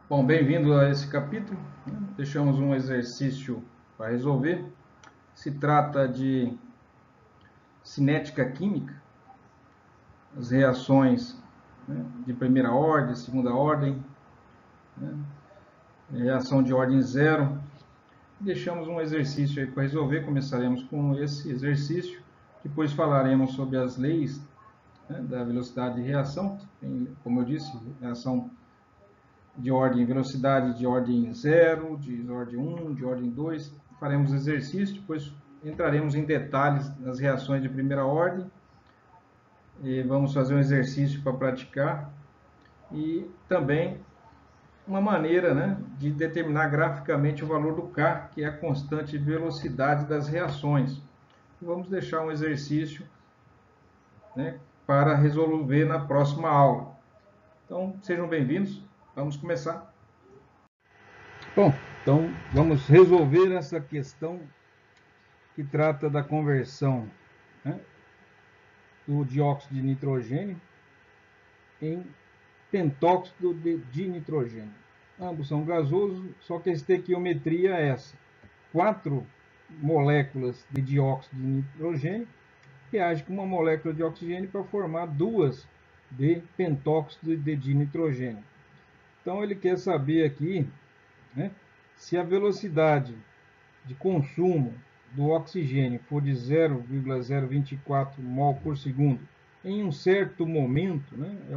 Bom, bem-vindo a esse capítulo. Deixamos um exercício para resolver. Se trata de cinética química, as reações, de primeira ordem, segunda ordem, reação de ordem zero. Deixamos um exercício aí para resolver. Começaremos com esse exercício. Depois falaremos sobre as leis, da velocidade de reação. Tem, como eu disse, reação de ordem, velocidade de ordem 0, de ordem 1, de ordem 2. Faremos exercício, depois entraremos em detalhes nas reações de primeira ordem. E vamos fazer um exercício para praticar. E também uma maneira, de determinar graficamente o valor do K, que é a constante de velocidade das reações. E vamos deixar um exercício, para resolver na próxima aula. Então, sejam bem-vindos. Vamos começar. Bom, então vamos resolver essa questão que trata da conversão, do dióxido de nitrogênio em pentóxido de dinitrogênio. Ambos são gasosos, só que a estequiometria é essa. 4 moléculas de dióxido de nitrogênio reagem com uma molécula de oxigênio para formar 2 de pentóxido de dinitrogênio. Então ele quer saber aqui, se a velocidade de consumo do oxigênio for de 0,024 mol por segundo em um certo momento, é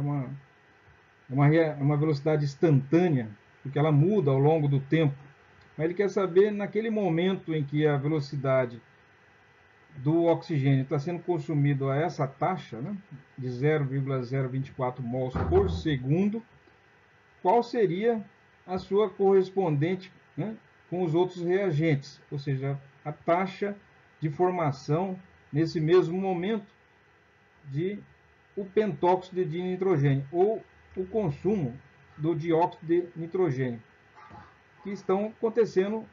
uma velocidade instantânea, porque ela muda ao longo do tempo. Mas ele quer saber naquele momento em que a velocidade do oxigênio está sendo consumido a essa taxa, de 0,024 mols por segundo, qual seria a sua correspondente, com os outros reagentes, ou seja, a taxa de formação nesse mesmo momento de o pentóxido de nitrogênio ou o consumo do dióxido de nitrogênio, que estão acontecendo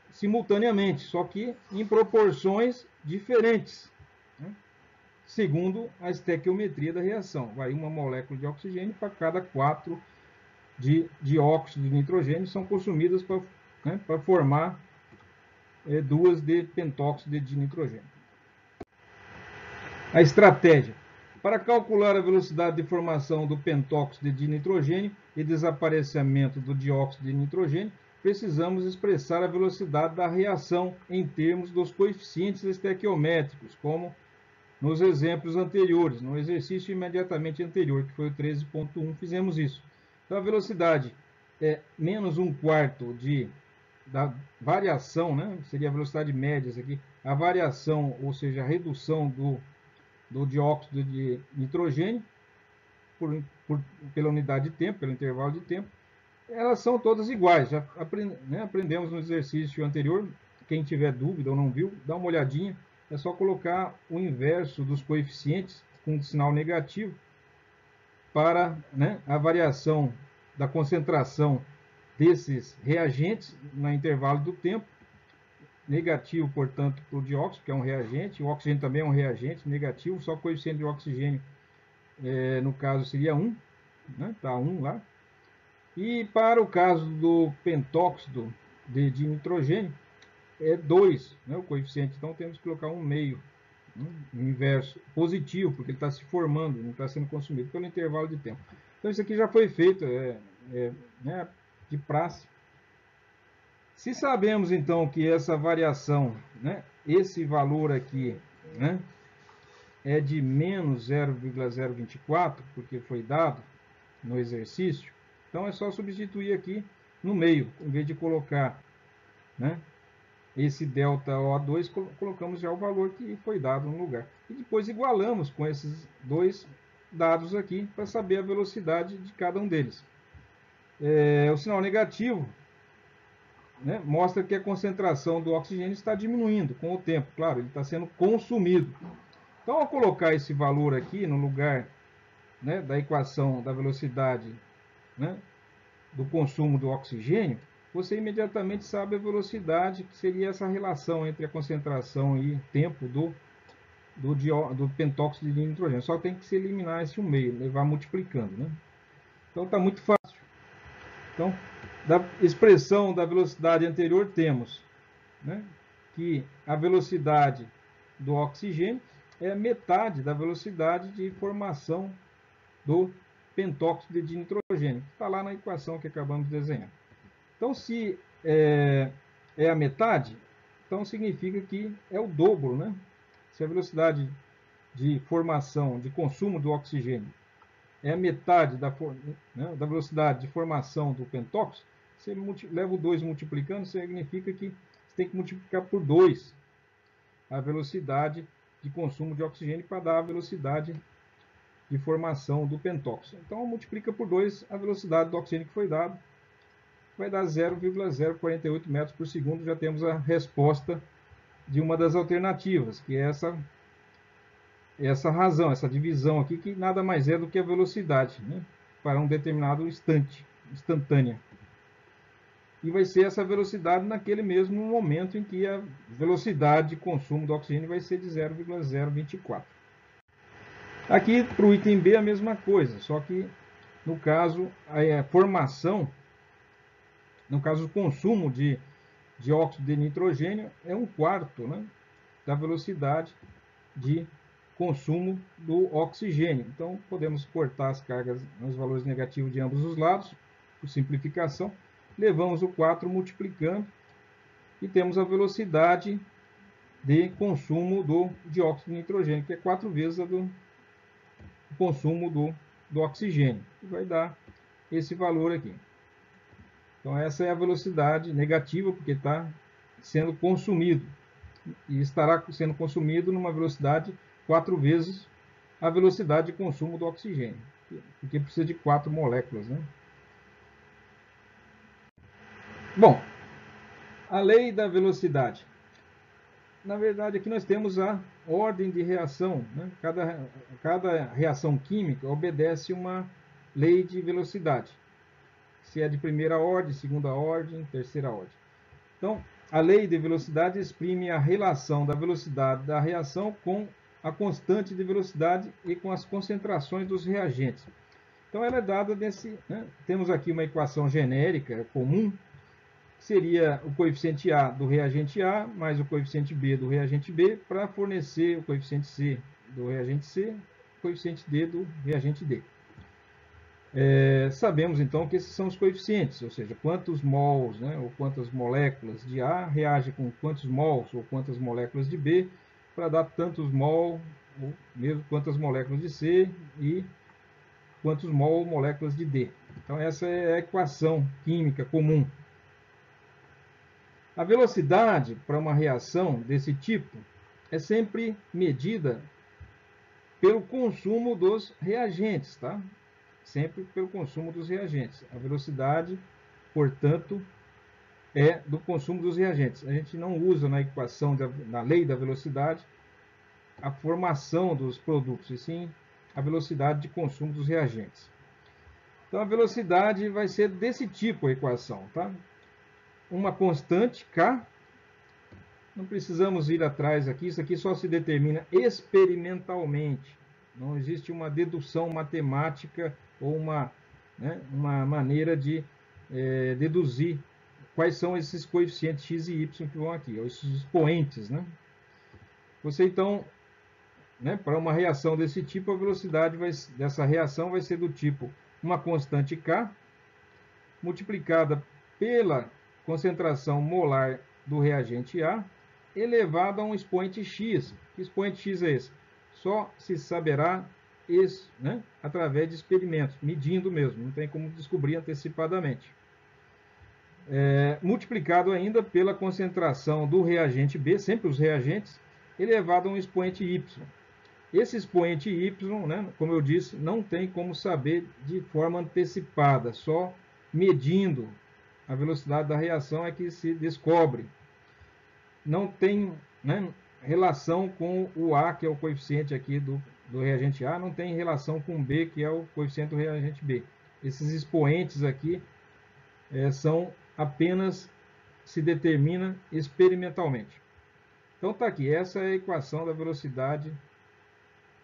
simultaneamente, só que em proporções diferentes, segundo a estequiometria da reação. Vai uma molécula de oxigênio para cada 4 de dióxido de nitrogênio são consumidas para formar 2 de pentóxido de nitrogênio. A estratégia. Para calcular a velocidade de formação do pentóxido de nitrogênio e desaparecimento do dióxido de nitrogênio, precisamos expressar a velocidade da reação em termos dos coeficientes estequiométricos, como nos exemplos anteriores. No exercício imediatamente anterior, que foi o 13.1, fizemos isso. Então, a velocidade é menos 1/4 da variação, seria a velocidade média aqui, a variação, ou seja, a redução do dióxido de nitrogênio pela unidade de tempo, pelo intervalo de tempo. Elas são todas iguais. Já aprendemos no exercício anterior. Quem tiver dúvida ou não viu, dá uma olhadinha. É só colocar o inverso dos coeficientes com sinal negativo para a variação da concentração desses reagentes no intervalo do tempo. Negativo, portanto, para o dióxido, que é um reagente. O oxigênio também é um reagente negativo, só o coeficiente de oxigênio, no caso, seria 1. Está 1 lá. E para o caso do pentóxido de nitrogênio, é 2, o coeficiente. Então temos que colocar 1/2, inverso, positivo, porque ele está se formando, não está sendo consumido pelo intervalo de tempo. Então isso aqui já foi feito, de praxe. Se sabemos então que essa variação, esse valor aqui, é de menos 0,024, porque foi dado no exercício, então é só substituir aqui no meio, em vez de colocar, esse ΔO2, colocamos já o valor que foi dado no lugar. E depois igualamos com esses 2 dados aqui para saber a velocidade de cada um deles. O sinal negativo, mostra que a concentração do oxigênio está diminuindo com o tempo. Claro, ele está sendo consumido. Então, ao colocar esse valor aqui no lugar, da equação da velocidade, do consumo do oxigênio, você imediatamente sabe a velocidade, que seria essa relação entre a concentração e tempo do pentóxido de nitrogênio. Só tem que se eliminar esse 1/2, levar multiplicando. Então está muito fácil. Então, da expressão da velocidade anterior temos, né, que a velocidade do oxigênio é metade da velocidade de formação do pentóxido de nitrogênio, que está lá na equação que acabamos de desenhar. Então, se é a metade, então significa que é o dobro, né? Se a velocidade de formação, de consumo do oxigênio é a metade né, da velocidade de formação do pentóxido, você leva o 2 multiplicando, significa que você tem que multiplicar por 2 a velocidade de consumo de oxigênio para dar a velocidade de formação do pentóxido. Então, multiplica por 2 a velocidade do oxigênio que foi dado, vai dar 0,048 metros por segundo. Já temos a resposta de uma das alternativas, que é essa razão, essa divisão aqui, que nada mais é do que a velocidade, né, para um determinado instante, instantânea. E vai ser essa velocidade naquele mesmo momento em que a velocidade de consumo do oxigênio vai ser de 0,024. Aqui, para o item B, a mesma coisa, só que, no caso, a formação, no caso, o consumo de óxido de nitrogênio é 1/4, né, da velocidade de consumo do oxigênio. Então, podemos cortar as cargas nos valores negativos de ambos os lados, por simplificação. Levamos o 4 multiplicando e temos a velocidade de consumo do dióxido de nitrogênio, que é 4 vezes a do consumo do oxigênio. E vai dar esse valor aqui. Então, essa é a velocidade negativa, porque está sendo consumido. E estará sendo consumido numa velocidade 4 vezes a velocidade de consumo do oxigênio, porque precisa de 4 moléculas, né? Bom, a lei da velocidade. Na verdade, aqui nós temos a ordem de reação, né? Cada reação química obedece uma lei de velocidade. Se é de primeira ordem, segunda ordem, terceira ordem. Então, a lei de velocidade exprime a relação da velocidade da reação com a constante de velocidade e com as concentrações dos reagentes. Então, ela é dada desse, né? Temos aqui uma equação genérica comum, que seria o coeficiente A do reagente A mais o coeficiente B do reagente B, para fornecer o coeficiente C do reagente C, o coeficiente D do reagente D. Sabemos, então, que esses são os coeficientes, ou seja, quantos mols, né, ou quantas moléculas de A reagem com quantos mols ou quantas moléculas de B, para dar tantos mol, ou mesmo quantas moléculas de C e quantos mol ou moléculas de D. Então, essa é a equação química comum. A velocidade para uma reação desse tipo é sempre medida pelo consumo dos reagentes, tá? Sempre pelo consumo dos reagentes. A velocidade, portanto, é do consumo dos reagentes. A gente não usa na equação, na lei da velocidade, a formação dos produtos, e sim a velocidade de consumo dos reagentes. Então, a velocidade vai ser desse tipo a equação, tá? Uma constante, K. Não precisamos ir atrás aqui, isso aqui só se determina experimentalmente. Não existe uma dedução matemática ou uma maneira de deduzir quais são esses coeficientes x e y que vão aqui, esses expoentes, né? Você, então, para uma reação desse tipo, a velocidade dessa reação vai ser do tipo uma constante K multiplicada pela concentração molar do reagente A elevado a um expoente x. Que expoente x é esse? Só se saberá isso, né, através de experimentos, medindo mesmo, não tem como descobrir antecipadamente. Multiplicado ainda pela concentração do reagente B, sempre os reagentes, elevado a um expoente y. Esse expoente y, né, como eu disse, não tem como saber de forma antecipada, só medindo a velocidade da reação é que se descobre. Não tem, né, relação com o A, que é o coeficiente aqui do reagente A, não tem relação com B, que é o coeficiente do reagente B. Esses expoentes aqui são apenas, se determina experimentalmente. Então está aqui, essa é a equação da velocidade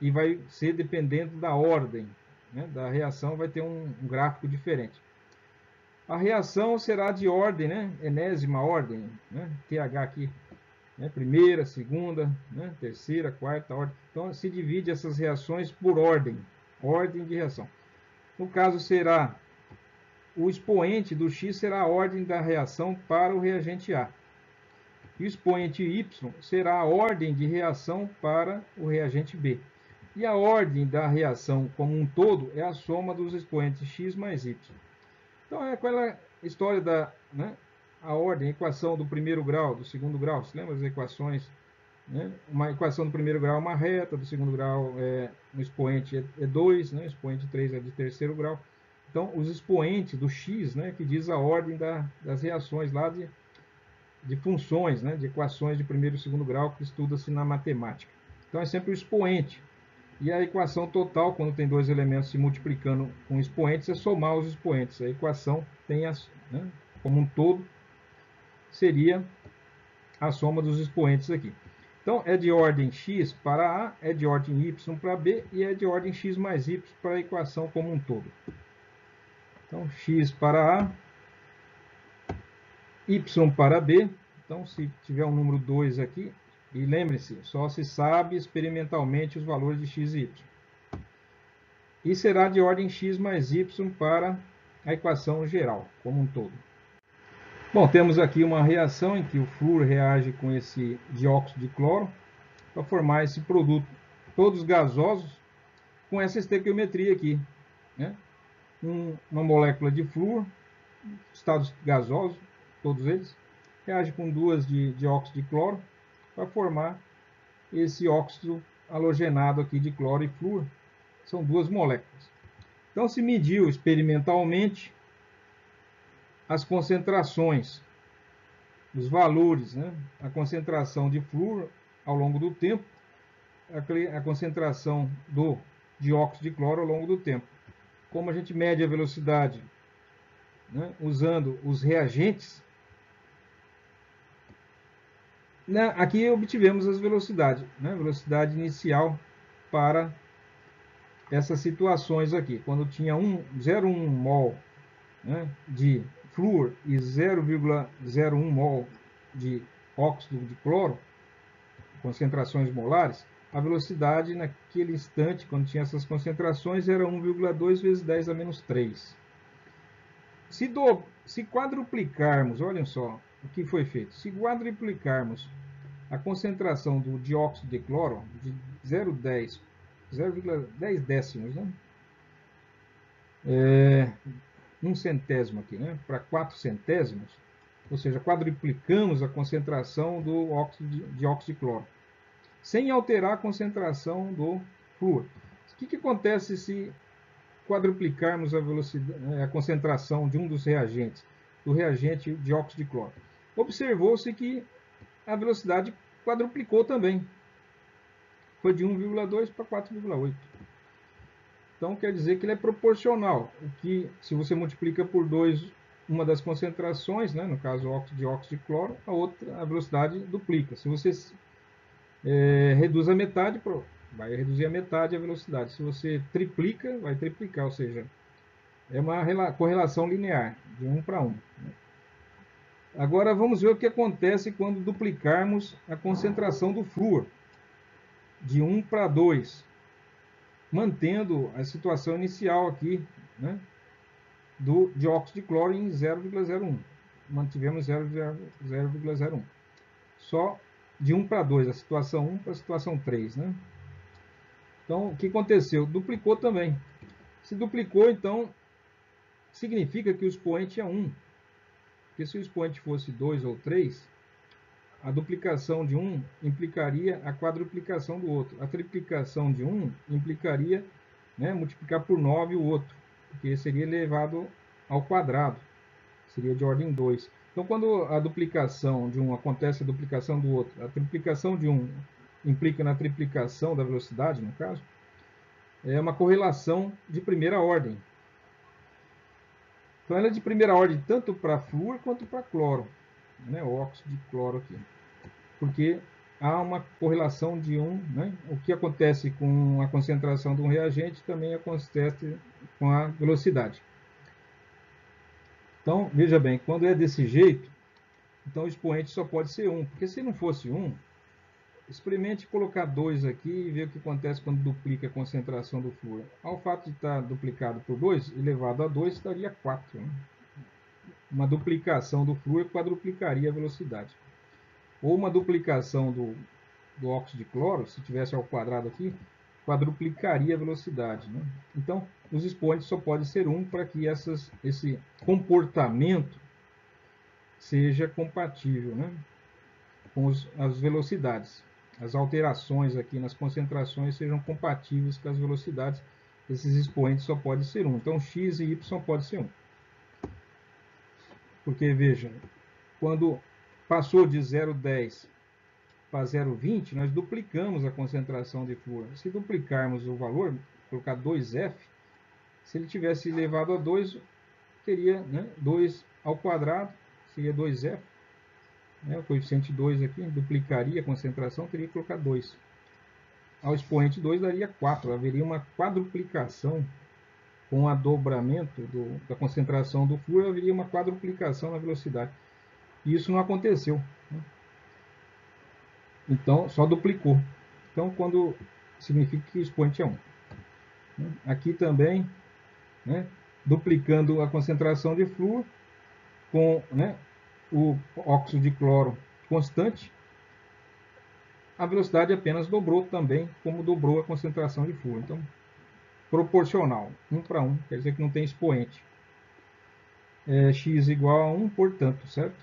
e vai ser dependendo da ordem, né, da reação, vai ter um gráfico diferente. A reação será de ordem, né? Enésima ordem, né? TH aqui, né? Primeira, segunda, né? Terceira, quarta ordem. Então se divide essas reações por ordem de reação. No caso será o expoente do X será a ordem da reação para o reagente A. E o expoente Y será a ordem de reação para o reagente B. E a ordem da reação como um todo é a soma dos expoentes X mais Y. Então é aquela história da, né, a ordem, a equação do primeiro grau, do segundo grau. Você lembra as equações? Né? Uma equação do primeiro grau é uma reta, do segundo grau um expoente é 2, né? O expoente 3 é de terceiro grau. Então os expoentes do X, né, que diz a ordem das reações lá de funções, né, de equações de primeiro e segundo grau que estuda-se na matemática. Então é sempre o expoente. E a equação total, quando tem dois elementos se multiplicando com expoentes, é somar os expoentes. A equação tem, né, como um todo, seria a soma dos expoentes aqui. Então, é de ordem x para A, é de ordem y para B e é de ordem x mais y para a equação como um todo. Então, x para A, y para B. Então, se tiver um número 2 aqui, e lembre-se, só se sabe experimentalmente os valores de x e y. E será de ordem x mais y para a equação geral, como um todo. Bom, temos aqui uma reação em que o flúor reage com esse dióxido de cloro para formar esse produto, todos gasosos, com essa estequiometria aqui, né? Uma molécula de flúor, estados gasosos, todos eles, reage com duas de dióxido de cloro para formar esse óxido halogenado aqui de cloro e flúor. São duas moléculas. Então se mediu experimentalmente as concentrações, os valores, né? A concentração de flúor ao longo do tempo, a concentração do dióxido de cloro ao longo do tempo. Como a gente mede a velocidade, né, usando os reagentes, né, aqui obtivemos as velocidades, né, velocidade inicial para essas situações aqui. Quando tinha 0,1 mol, né, de flúor e 0,01 mol de óxido de cloro, concentrações molares, a velocidade naquele instante, quando tinha essas concentrações, era 1,2 vezes 10 a menos 3. Se quadruplicarmos, olhem só o que foi feito, se quadruplicarmos a concentração do dióxido de cloro de 0,10 décimos, né? 1 centésimo aqui, né? Para 4 centésimos, ou seja, quadruplicamos a concentração do dióxido de cloro, sem alterar a concentração do flúor. O que acontece se quadruplicarmos a velocidade, a concentração de um dos reagentes, do reagente dióxido de cloro? Observou-se que a velocidade quadruplicou também. Foi de 1,2 para 4,8. Então quer dizer que ele é proporcional. O que, se você multiplica por 2 uma das concentrações, né, no caso o dióxido de cloro, a velocidade duplica. Se você reduz a metade, vai reduzir a metade a velocidade. Se você triplica, vai triplicar, ou seja, é uma correlação linear, de 1 para 1. Agora vamos ver o que acontece quando duplicarmos a concentração do flúor, de 1 para 2, mantendo a situação inicial aqui, né, do dióxido de cloro em 0,01. Mantivemos 0,01. Só de 1 para 2, a situação 1 para a situação 3, né? Então, o que aconteceu? Duplicou também. Se duplicou, então, significa que o expoente é 1. Porque se o expoente fosse 2 ou 3, a duplicação de um implicaria a quadruplicação do outro. A triplicação de um implicaria, né, multiplicar por 9 o outro, porque seria elevado ao quadrado. Seria de ordem 2. Então, quando a duplicação de um acontece a duplicação do outro, a triplicação de um implica na triplicação da velocidade, no caso, é uma correlação de primeira ordem. Então, ela é de primeira ordem tanto para flúor quanto para cloro, né, o óxido de cloro aqui. Porque há uma correlação de né, o que acontece com a concentração de um reagente também acontece com a velocidade. Então, veja bem, quando é desse jeito, então o expoente só pode ser 1, porque se não fosse 1, experimente colocar 2 aqui e ver o que acontece quando duplica a concentração do flúor. Ao fato de estar duplicado por 2, elevado a 2, daria 4. Né? Uma duplicação do flúor quadruplicaria a velocidade. Ou uma duplicação do óxido de cloro, se tivesse ao quadrado aqui, quadruplicaria a velocidade. Né? Então, os expoentes só pode ser 1 para que esse comportamento seja compatível, né, com as velocidades. As alterações aqui nas concentrações sejam compatíveis com as velocidades. Esses expoentes só pode ser 1. Então, x e y pode ser 1. Porque, veja, quando passou de 0,10 para 0,20, nós duplicamos a concentração de flúor. Se duplicarmos o valor, colocar 2F, se ele tivesse elevado a 2, teria, né, 2 ao quadrado, seria 2F. O coeficiente 2 aqui, duplicaria a concentração, teria que colocar 2. Ao expoente 2 daria 4, haveria uma quadruplicação com a dobramento da concentração do flúor, haveria uma quadruplicação na velocidade. E isso não aconteceu. Né? Então, só duplicou. Então, quando significa que o expoente é 1. Aqui também, né, duplicando a concentração de flúor com, né, o óxido de cloro constante, a velocidade apenas dobrou também, como dobrou a concentração de flúor. Então, proporcional, 1 para 1, quer dizer que não tem expoente. X igual a 1, portanto, certo?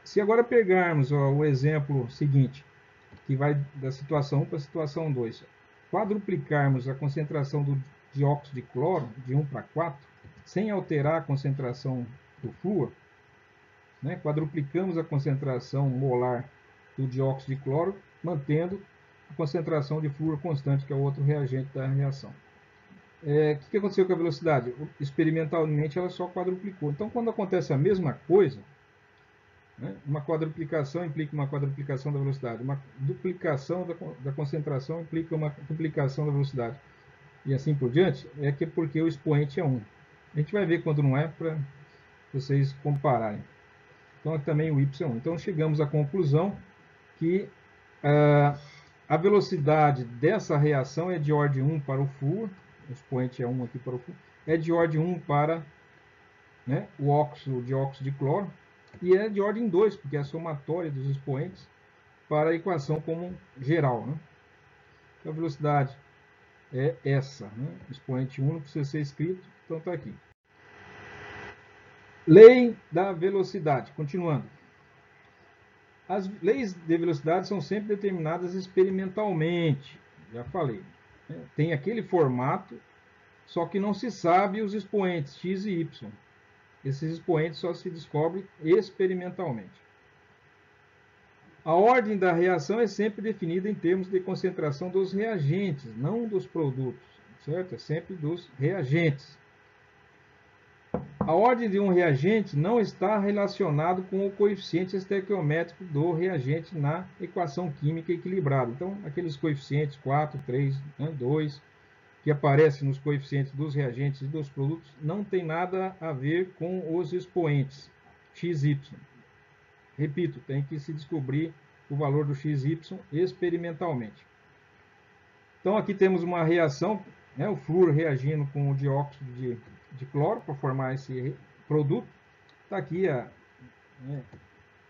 Se agora pegarmos o exemplo seguinte, que vai da situação 1 para a situação 2, quadruplicarmos a concentração do dióxido de cloro de 1 para 4, sem alterar a concentração do flúor, né? Quadruplicamos a concentração molar do dióxido de cloro, mantendo a concentração de flúor constante, que é o outro reagente da reação. O que aconteceu com a velocidade? Experimentalmente ela só quadruplicou. Então, quando acontece a mesma coisa, né, uma quadruplicação implica uma quadruplicação da velocidade, uma duplicação da concentração implica uma duplicação da velocidade, e assim por diante, porque o expoente é 1. A gente vai ver quando não é, para vocês compararem. Então, também o y é 1. Então, chegamos à conclusão que a velocidade dessa reação é de ordem 1 para o flúor, o expoente é 1 aqui para o flúor, é de ordem 1 para, né, o dióxido de cloro, e é de ordem 2, porque é a somatória dos expoentes para a equação como geral. Né? Então, a velocidade é essa. Né? Expoente 1 não precisa ser escrito, então está aqui. Lei da velocidade. Continuando. As leis de velocidade são sempre determinadas experimentalmente. Já falei. Tem aquele formato, só que não se sabe os expoentes, x e y. Esses expoentes só se descobrem experimentalmente. A ordem da reação é sempre definida em termos de concentração dos reagentes, não dos produtos, certo? É sempre dos reagentes. A ordem de um reagente não está relacionado com o coeficiente estequiométrico do reagente na equação química equilibrada. Então, aqueles coeficientes 4, 3, 2, que aparecem nos coeficientes dos reagentes e dos produtos, não tem nada a ver com os expoentes, x, y. Repito, tem que se descobrir o valor do x, y experimentalmente. Então, aqui temos uma reação, né, o flúor reagindo com o dióxido de cloro para formar esse produto. Está aqui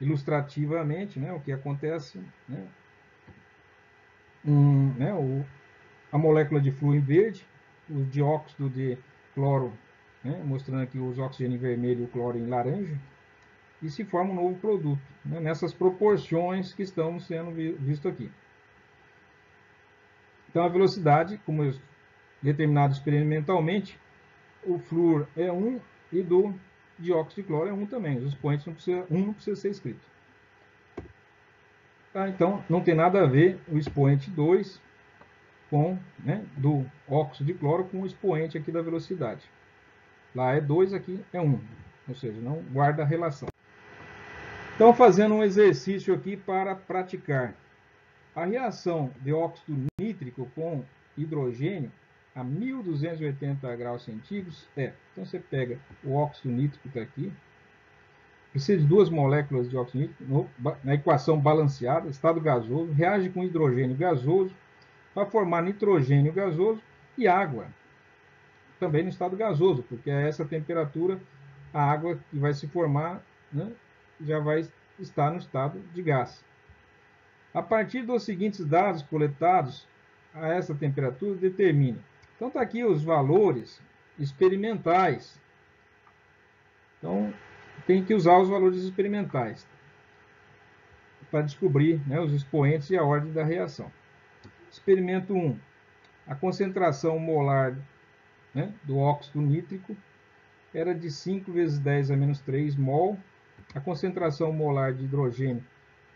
ilustrativamente, né, o que acontece. Né, a molécula de flúor em verde, o dióxido de cloro, né, mostrando aqui os oxigênio em vermelho e o cloro em laranja, e se forma um novo produto, né, nessas proporções que estão sendo visto aqui. Então, a velocidade, como determinado experimentalmente, o flúor é 1 e do dióxido de cloro é 1 também. Os expoentes não precisa ser escrito. Tá, então, não tem nada a ver o expoente 2 com, né, do óxido de cloro com o expoente aqui da velocidade. Lá é 2, aqui é 1. Ou seja, não guarda a relação. Então, fazendo um exercício aqui para praticar. A reação de óxido nítrico com hidrogênio a 1280 graus centígrados então você pega o óxido nítrico que está aqui, precisa de 2 moléculas de óxido nítrico na equação balanceada, estado gasoso, reage com hidrogênio gasoso para formar nitrogênio gasoso e água, também no estado gasoso, porque a essa temperatura a água que vai se formar, né, já vai estar no estado de gás. A partir dos seguintes dados coletados a essa temperatura, determine. Então está aqui os valores experimentais. Então tem que usar os valores experimentais para descobrir, né, os expoentes e a ordem da reação. Experimento 1. A concentração molar, né, do óxido nítrico era de 5 vezes 10 a menos 3 mol. A concentração molar de hidrogênio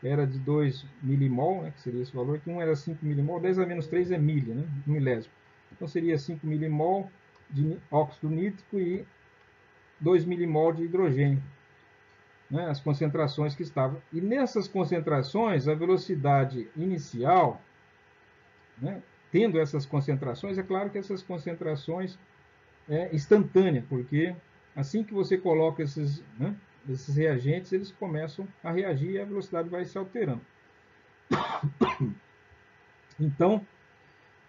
era de 2 milimol, né, que seria esse valor, que 1 era 5 milimol, 10 a menos 3 é milha, né, um milésimo. Então seria 5 milimol de óxido nítrico e 2 milimol de hidrogênio, né, as concentrações que estavam. E nessas concentrações, a velocidade inicial, né, tendo essas concentrações, é claro que essas concentrações é instantânea, porque assim que você coloca esses reagentes, eles começam a reagir e a velocidade vai se alterando. Então,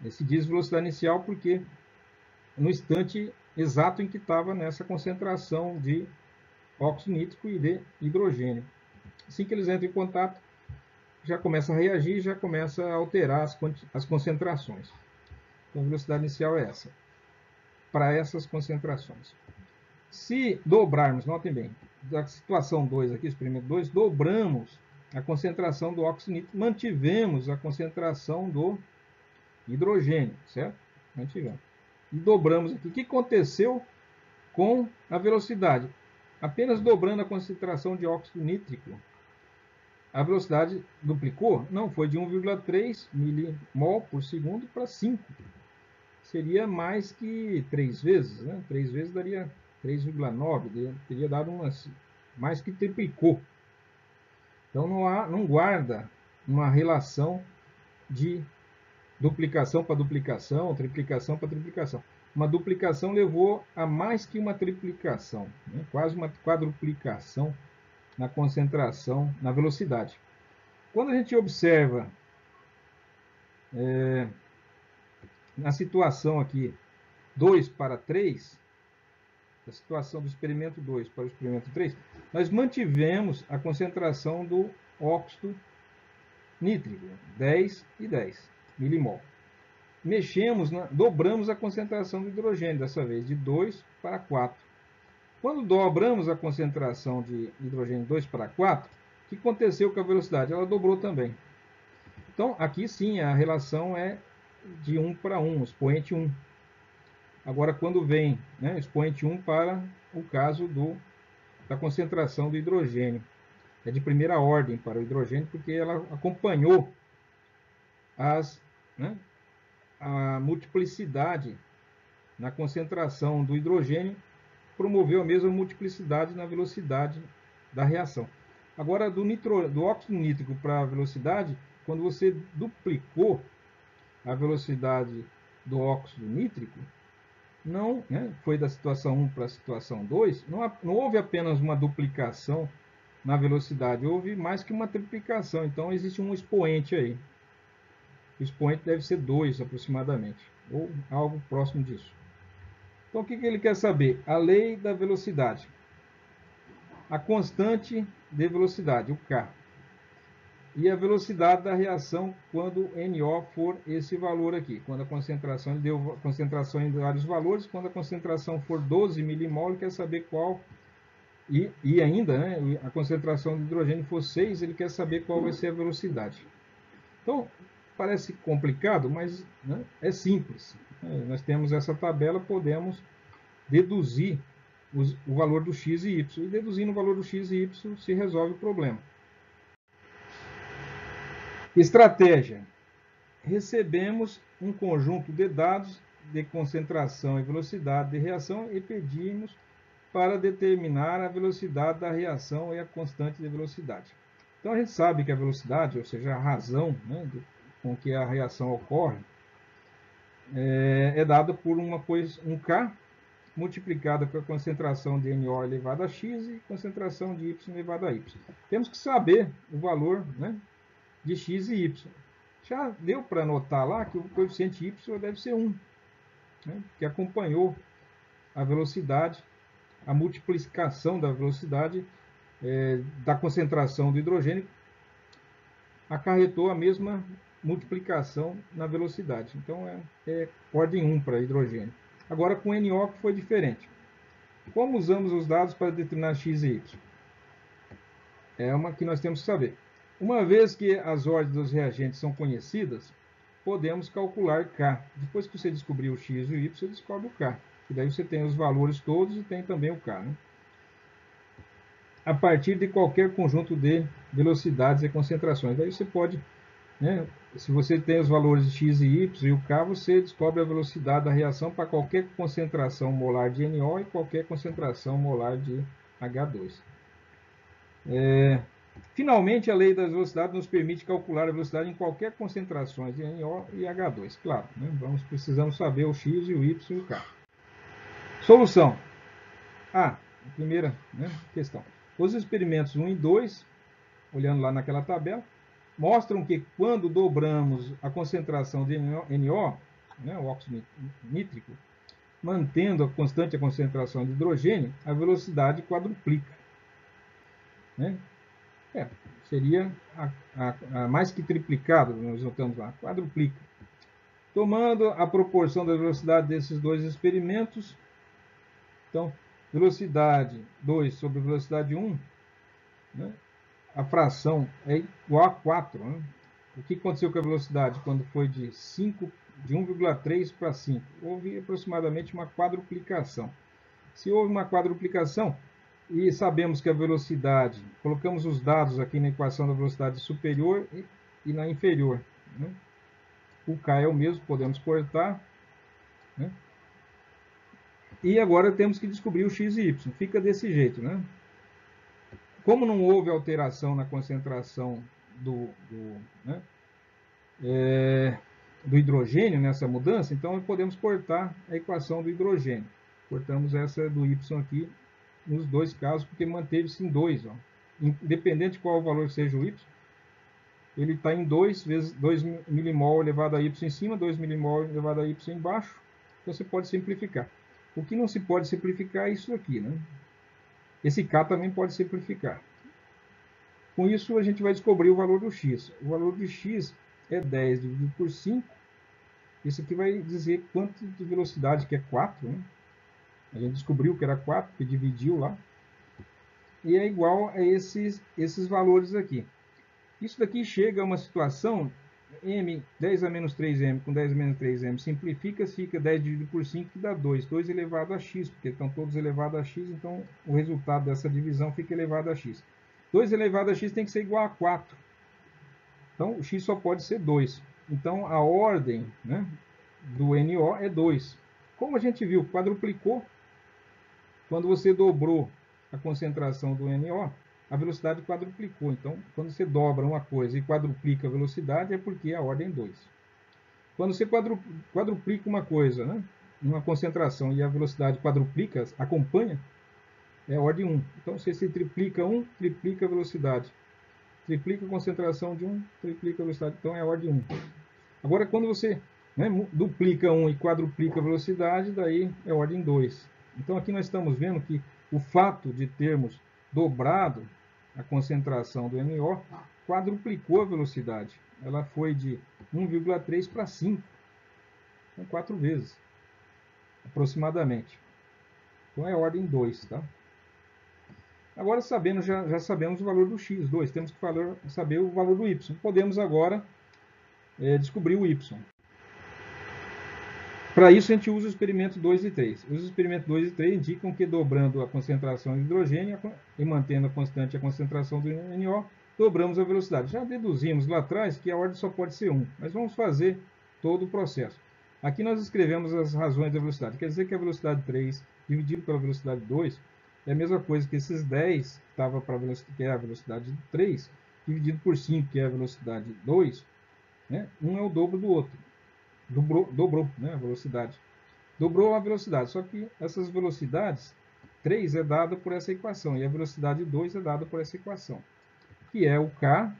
se diz velocidade inicial porque no instante exato em que estava nessa concentração de óxido nítrico e de hidrogênio. Assim que eles entram em contato, já começa a reagir, já começa a alterar as concentrações. Então, a velocidade inicial é essa, para essas concentrações. Se dobrarmos, notem bem, da situação 2 aqui, experimento 2, dobramos a concentração do óxido nítrico, mantivemos a concentração do hidrogênio, certo? Mantivemos. E dobramos aqui. O que aconteceu com a velocidade? Apenas dobrando a concentração de óxido nítrico, a velocidade duplicou? Não, foi de 1,3 milimol por segundo para 5. Seria mais que 3 vezes, né? 3 vezes daria 3,9, teria dado mais que triplicou. Então não guarda uma relação de duplicação para duplicação, triplicação para triplicação. Uma duplicação levou a mais que uma triplicação, né? Quase uma quadruplicação na concentração, na velocidade. Quando a gente observa na situação aqui 2 para 3, a situação do experimento 2 para o experimento 3, nós mantivemos a concentração do óxido nítrico, 10 e 10 milimol. Mexemos, dobramos a concentração do hidrogênio, dessa vez de 2 para 4. Quando dobramos a concentração de hidrogênio de 2 para 4, o que aconteceu com a velocidade? Ela dobrou também. Então, aqui sim, a relação é de 1 para 1, expoente 1. Agora, quando vem, né, expoente 1 para o caso da concentração do hidrogênio. É de primeira ordem para o hidrogênio, porque ela acompanhou a multiplicidade na concentração do hidrogênio, promoveu a mesma multiplicidade na velocidade da reação. Agora, do óxido nítrico para a velocidade, quando você duplicou a velocidade do óxido nítrico, não, né, foi da situação 1 para a situação 2, não houve apenas uma duplicação na velocidade, houve mais que uma triplicação. Então, existe um expoente aí. O expoente deve ser 2 aproximadamente, ou algo próximo disso. Então, o que ele quer saber? A lei da velocidade. A constante de velocidade, o K. E a velocidade da reação quando NO for esse valor aqui. Quando a concentração, ele deu concentração em vários valores, quando a concentração for 12 milimol, ele quer saber qual. E ainda, né, a concentração de hidrogênio for 6, ele quer saber qual vai ser a velocidade. Então, parece complicado, mas, né, é simples. Nós temos essa tabela, podemos deduzir o valor do x e y. E deduzindo o valor do x e y, se resolve o problema. Estratégia. Recebemos um conjunto de dados de concentração e velocidade de reação e pedimos para determinar a velocidade da reação e a constante de velocidade. Então, a gente sabe que a velocidade, ou seja, a razão, né, com que a reação ocorre, é dada por um K multiplicado com a concentração de NO elevado a X e concentração de Y elevado a Y. Temos que saber o valor, né, de X e Y. Já deu para notar lá que o coeficiente Y deve ser 1, né, que acompanhou a velocidade, a multiplicação da velocidade da concentração do hidrogênio acarretou a mesma multiplicação na velocidade. Então, é ordem 1 para hidrogênio. Agora, com NO foi diferente. Como usamos os dados para determinar X e Y? É uma que nós temos que saber. Uma vez que as ordens dos reagentes são conhecidas, podemos calcular K. Depois que você descobrir o X e o Y, você descobre o K. E daí você tem os valores todos e tem também o K, né? A partir de qualquer conjunto de velocidades e concentrações. Daí você pode, né, se você tem os valores de X e Y e o K, você descobre a velocidade da reação para qualquer concentração molar de NO e qualquer concentração molar de H2. Finalmente, a lei das velocidades nos permite calcular a velocidade em qualquer concentração de NO e H2. Claro, né, precisamos saber o X, o Y e o K. Solução. A primeira, né, questão. Os experimentos 1 e 2, olhando lá naquela tabela, mostram que quando dobramos a concentração de NO, né, o óxido nítrico, mantendo constante a concentração de hidrogênio, a velocidade quadruplica. Né? Seria a mais que triplicado, nós notamos lá, quadruplica. Tomando a proporção da velocidade desses dois experimentos, então, velocidade 2 sobre velocidade 1, né? A fração é igual a 4. Né? O que aconteceu com a velocidade quando foi de 1,3 para 5? Houve aproximadamente uma quadruplicação. Se houve uma quadruplicação e sabemos que a velocidade, colocamos os dados aqui na equação da velocidade superior e na inferior. Né? O K é o mesmo, podemos cortar. Né? E agora temos que descobrir o X e Y. Fica desse jeito, né? Como não houve alteração na concentração do hidrogênio nessa mudança, então podemos cortar a equação do hidrogênio. Cortamos essa do Y aqui nos dois casos, porque manteve-se em 2. Independente de qual valor seja o Y, ele está em 2 vezes 2 milimol elevado a Y em cima, 2 milimol elevado a Y embaixo. Então você pode simplificar. O que não se pode simplificar é isso aqui, né? Esse K também pode simplificar. Com isso, a gente vai descobrir o valor do X. O valor do X é 10 dividido por 5. Isso aqui vai dizer quanto de velocidade, que é 4. Né? A gente descobriu que era 4, que dividiu lá. E é igual a esses valores aqui. Isso daqui chega a uma situação, M, 10 a menos 3M com 10 a menos 3M, simplifica, fica 10 dividido por 5, que dá 2. 2 elevado a x, porque estão todos elevados a x, então o resultado dessa divisão fica elevado a x. 2 elevado a x tem que ser igual a 4. Então, o x só pode ser 2. Então, a ordem, né, do NO é 2. Como a gente viu, quadruplicou. Quando você dobrou a concentração do NO, a velocidade quadruplicou. Então, quando você dobra uma coisa e quadruplica a velocidade, é porque é a ordem 2. Quando você quadruplica uma coisa, né, uma concentração, e a velocidade quadruplica, acompanha, é a ordem 1. Então, se você triplica 1, triplica a velocidade. Triplica a concentração de 1, triplica a velocidade. Então, é a ordem 1. Agora, quando você, né, duplica 1 e quadruplica a velocidade, daí é a ordem 2. Então, aqui nós estamos vendo que o fato de termos dobrado a concentração do NO quadruplicou a velocidade. Ela foi de 1,3 para 5. Então, 4 vezes, aproximadamente. Então, é a ordem 2, tá? Agora, já sabemos o valor do x, 2. Temos que saber o valor do y. Podemos agora descobrir o y. Para isso, a gente usa o experimento 2 e 3. Os experimentos 2 e 3 indicam que dobrando a concentração de hidrogênio e mantendo constante a concentração do NO, dobramos a velocidade. Já deduzimos lá atrás que a ordem só pode ser 1, mas vamos fazer todo o processo. Aqui nós escrevemos as razões da velocidade. Quer dizer que a velocidade 3 dividido pela velocidade 2 é a mesma coisa que esses 10, que é a velocidade 3, dividido por 5, que é a velocidade 2, né? Um é o dobro do outro. dobrou, né, a velocidade. Dobrou a velocidade, só que essas velocidades, 3 é dada por essa equação, e a velocidade 2 é dada por essa equação, que é o K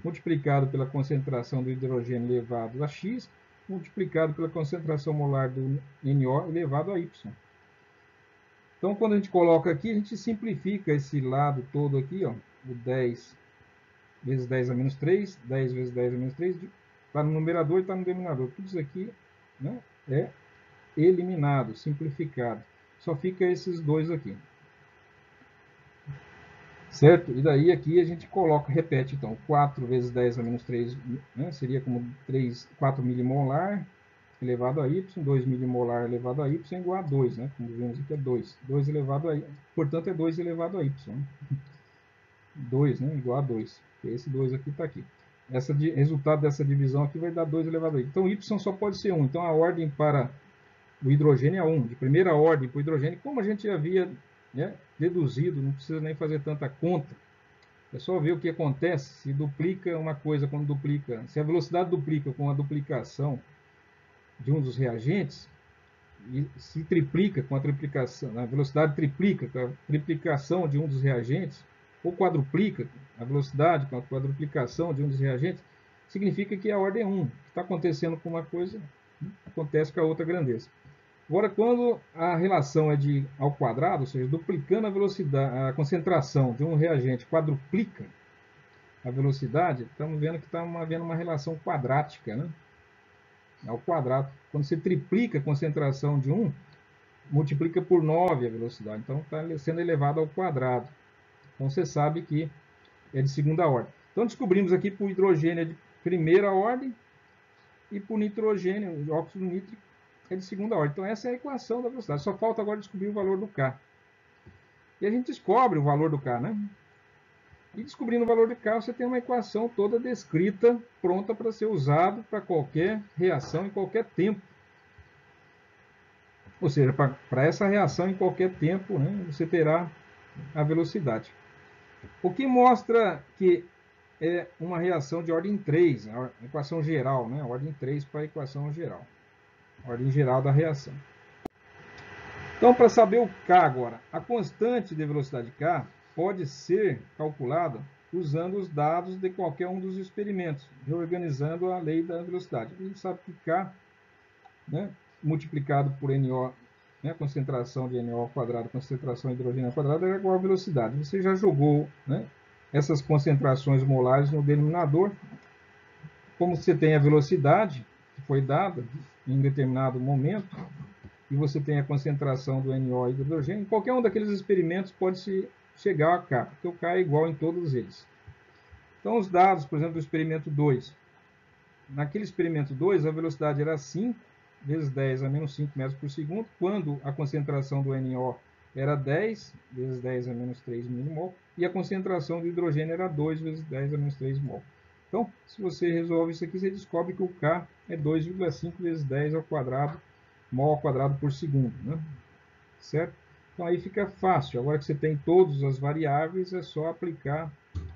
multiplicado pela concentração do hidrogênio elevado a X, multiplicado pela concentração molar do NO elevado a Y. Então, quando a gente coloca aqui, a gente simplifica esse lado todo aqui, ó, o 10 vezes 10 a menos 3, 10 vezes 10 a menos 3, está no numerador e está no denominador. Tudo isso aqui, né, é eliminado, simplificado. Só fica esses dois aqui. Certo? E daí aqui a gente coloca, repete então, 4 vezes 10 a menos 3, né, seria como 4 milimolar elevado a y, 2 milimolar elevado a y é igual a 2, né? Como vemos aqui é 2. 2 elevado a y, portanto é 2 elevado a y. Né? 2, né? Igual a 2. Esse 2 aqui está aqui. Resultado dessa divisão aqui vai dar 2 elevado a y. Então y só pode ser 1. Então a ordem para o hidrogênio é 1. De primeira ordem para o hidrogênio, como a gente havia, né, deduzido, não precisa nem fazer tanta conta. É só ver o que acontece se duplica uma coisa quando duplica. Se a velocidade duplica com a duplicação de um dos reagentes, e se triplica com a triplicação, a velocidade triplica com a triplicação de um dos reagentes, ou quadruplica a velocidade com a quadruplicação de um dos reagentes, significa que a ordem é 1. O que está acontecendo com uma coisa, acontece com a outra grandeza. Agora, quando a relação é de ao quadrado, ou seja, duplicando a velocidade, a concentração de um reagente quadruplica a velocidade, estamos vendo que está havendo uma relação quadrática, né? Ao quadrado. Quando você triplica a concentração de um, multiplica por 9 a velocidade. Então, está sendo elevado ao quadrado. Então, você sabe que é de segunda ordem. Então, descobrimos aqui que o hidrogênio é de primeira ordem e para o nitrogênio, o óxido nítrico, é de segunda ordem. Então, essa é a equação da velocidade. Só falta agora descobrir o valor do K. E a gente descobre o valor do K, né? E descobrindo o valor do K, você tem uma equação toda descrita, pronta para ser usada para qualquer reação em qualquer tempo. Ou seja, para essa reação em qualquer tempo, né, você terá a velocidade. O que mostra que é uma reação de ordem 3, a equação geral, né, a ordem 3 para a equação geral. A ordem geral da reação. Então, para saber o K agora, a constante de velocidade K pode ser calculada usando os dados de qualquer um dos experimentos, reorganizando a lei da velocidade. A gente sabe que K, né, multiplicado por NO, né, concentração de NO ao quadrado, concentração de hidrogênio ao quadrado, é igual a velocidade. Você já jogou, né, essas concentrações molares no denominador. Como você tem a velocidade que foi dada em determinado momento, e você tem a concentração do NO e do hidrogênio, em qualquer um daqueles experimentos pode-se chegar a K, porque o K é igual em todos eles. Então, os dados, por exemplo, do experimento 2. Naquele experimento 2, a velocidade era 5 vezes 10 a menos 5 metros por segundo, quando a concentração do NO era 10 vezes 10 a menos 3 milimol, e a concentração do hidrogênio era 2 vezes 10 a menos 3 mol. Então, se você resolve isso aqui, você descobre que o K é 2,5 vezes 10 ao quadrado, mol ao quadrado por segundo, né? Certo? Então aí fica fácil. Agora que você tem todas as variáveis, é só aplicar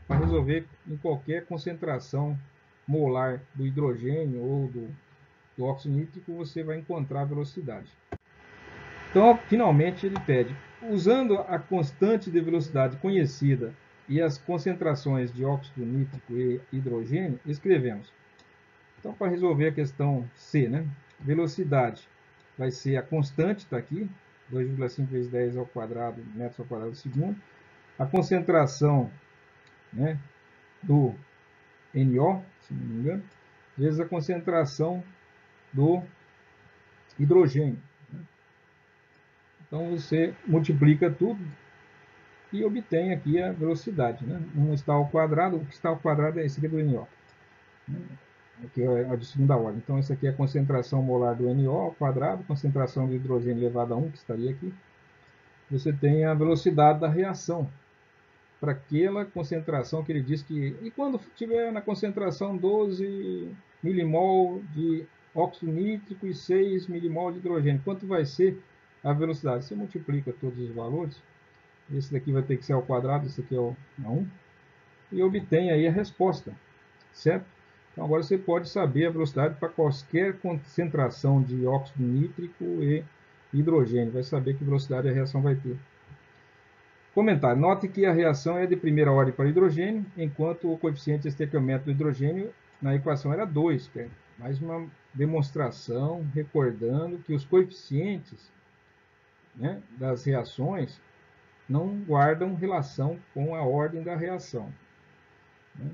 para resolver em qualquer concentração molar do hidrogênio ou do óxido nítrico, você vai encontrar a velocidade. Então, finalmente, ele pede, usando a constante de velocidade conhecida e as concentrações de óxido nítrico e hidrogênio, escrevemos. Então, para resolver a questão C, né? Velocidade vai ser a constante, está aqui, 2,5 vezes 10 ao quadrado, metros ao quadrado segundo. A concentração, né, do NO, se não me engano, vezes a concentração do hidrogênio. Né? Então, você multiplica tudo e obtém aqui a velocidade. Né? 1 está ao quadrado, o que está ao quadrado é esse aqui do NO. Né? Aqui é a de segunda ordem. Então, essa aqui é a concentração molar do NO ao quadrado, concentração de hidrogênio elevado a 1, que estaria aqui. Você tem a velocidade da reação, para aquela concentração que ele diz que... E quando tiver na concentração 12 milimol de óxido nítrico e 6 milimol de hidrogênio, quanto vai ser a velocidade? Você multiplica todos os valores, esse daqui vai ter que ser ao quadrado, esse aqui é a 1, e obtém aí a resposta, certo? Então agora você pode saber a velocidade para qualquer concentração de óxido nítrico e hidrogênio. Vai saber que velocidade a reação vai ter. Comentário. Note que a reação é de primeira ordem para hidrogênio, enquanto o coeficiente estequiométrico do hidrogênio na equação era 2. Que é mais uma demonstração recordando que os coeficientes, né, das reações não guardam relação com a ordem da reação, né?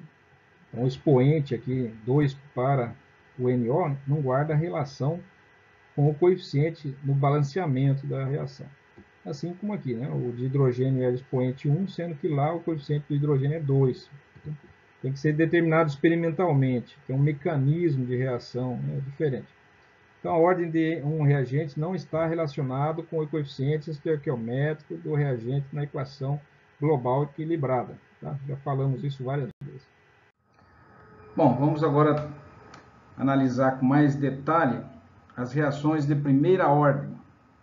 Então, o expoente aqui, 2 para o NO, não guarda relação com o coeficiente no balanceamento da reação. Assim como aqui, né? O de hidrogênio é expoente 1, sendo que lá o coeficiente do hidrogênio é 2. Então, tem que ser determinado experimentalmente, que é um mecanismo de reação, né, diferente. Então, a ordem de um reagente não está relacionado com o coeficiente estequiométrico do reagente na equação global equilibrada. Tá? Já falamos isso várias vezes. Bom, vamos agora analisar com mais detalhe as reações de primeira ordem.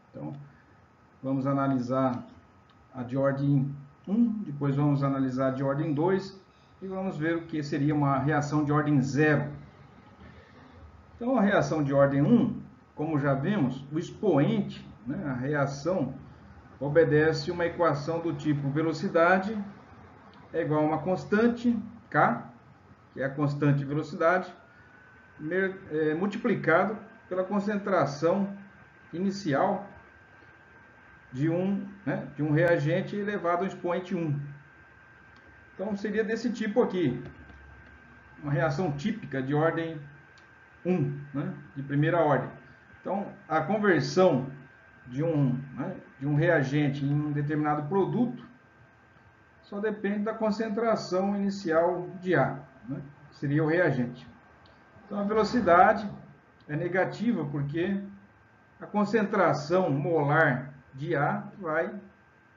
Então, vamos analisar a de ordem 1, depois vamos analisar a de ordem 2 e vamos ver o que seria uma reação de ordem 0. Então, a reação de ordem 1, como já vimos, o expoente, né, a reação, obedece uma equação do tipo velocidade é igual a uma constante, K, que é a constante de velocidade, multiplicado pela concentração inicial de um reagente elevado ao expoente 1. Então, seria desse tipo aqui, uma reação típica de ordem 1, né, de primeira ordem. Então, a conversão de um reagente em um determinado produto só depende da concentração inicial de A, né, que seria o reagente. Então, a velocidade é negativa porque a concentração molar de A vai,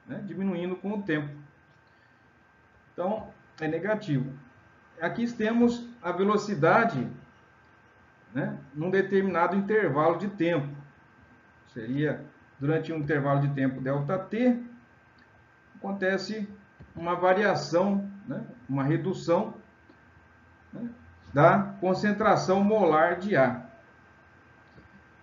né, diminuindo com o tempo. Então, é negativo. Aqui temos a velocidade, né, num determinado intervalo de tempo. Seria durante um intervalo de tempo ΔT, acontece uma variação, né, uma redução, né, da concentração molar de A.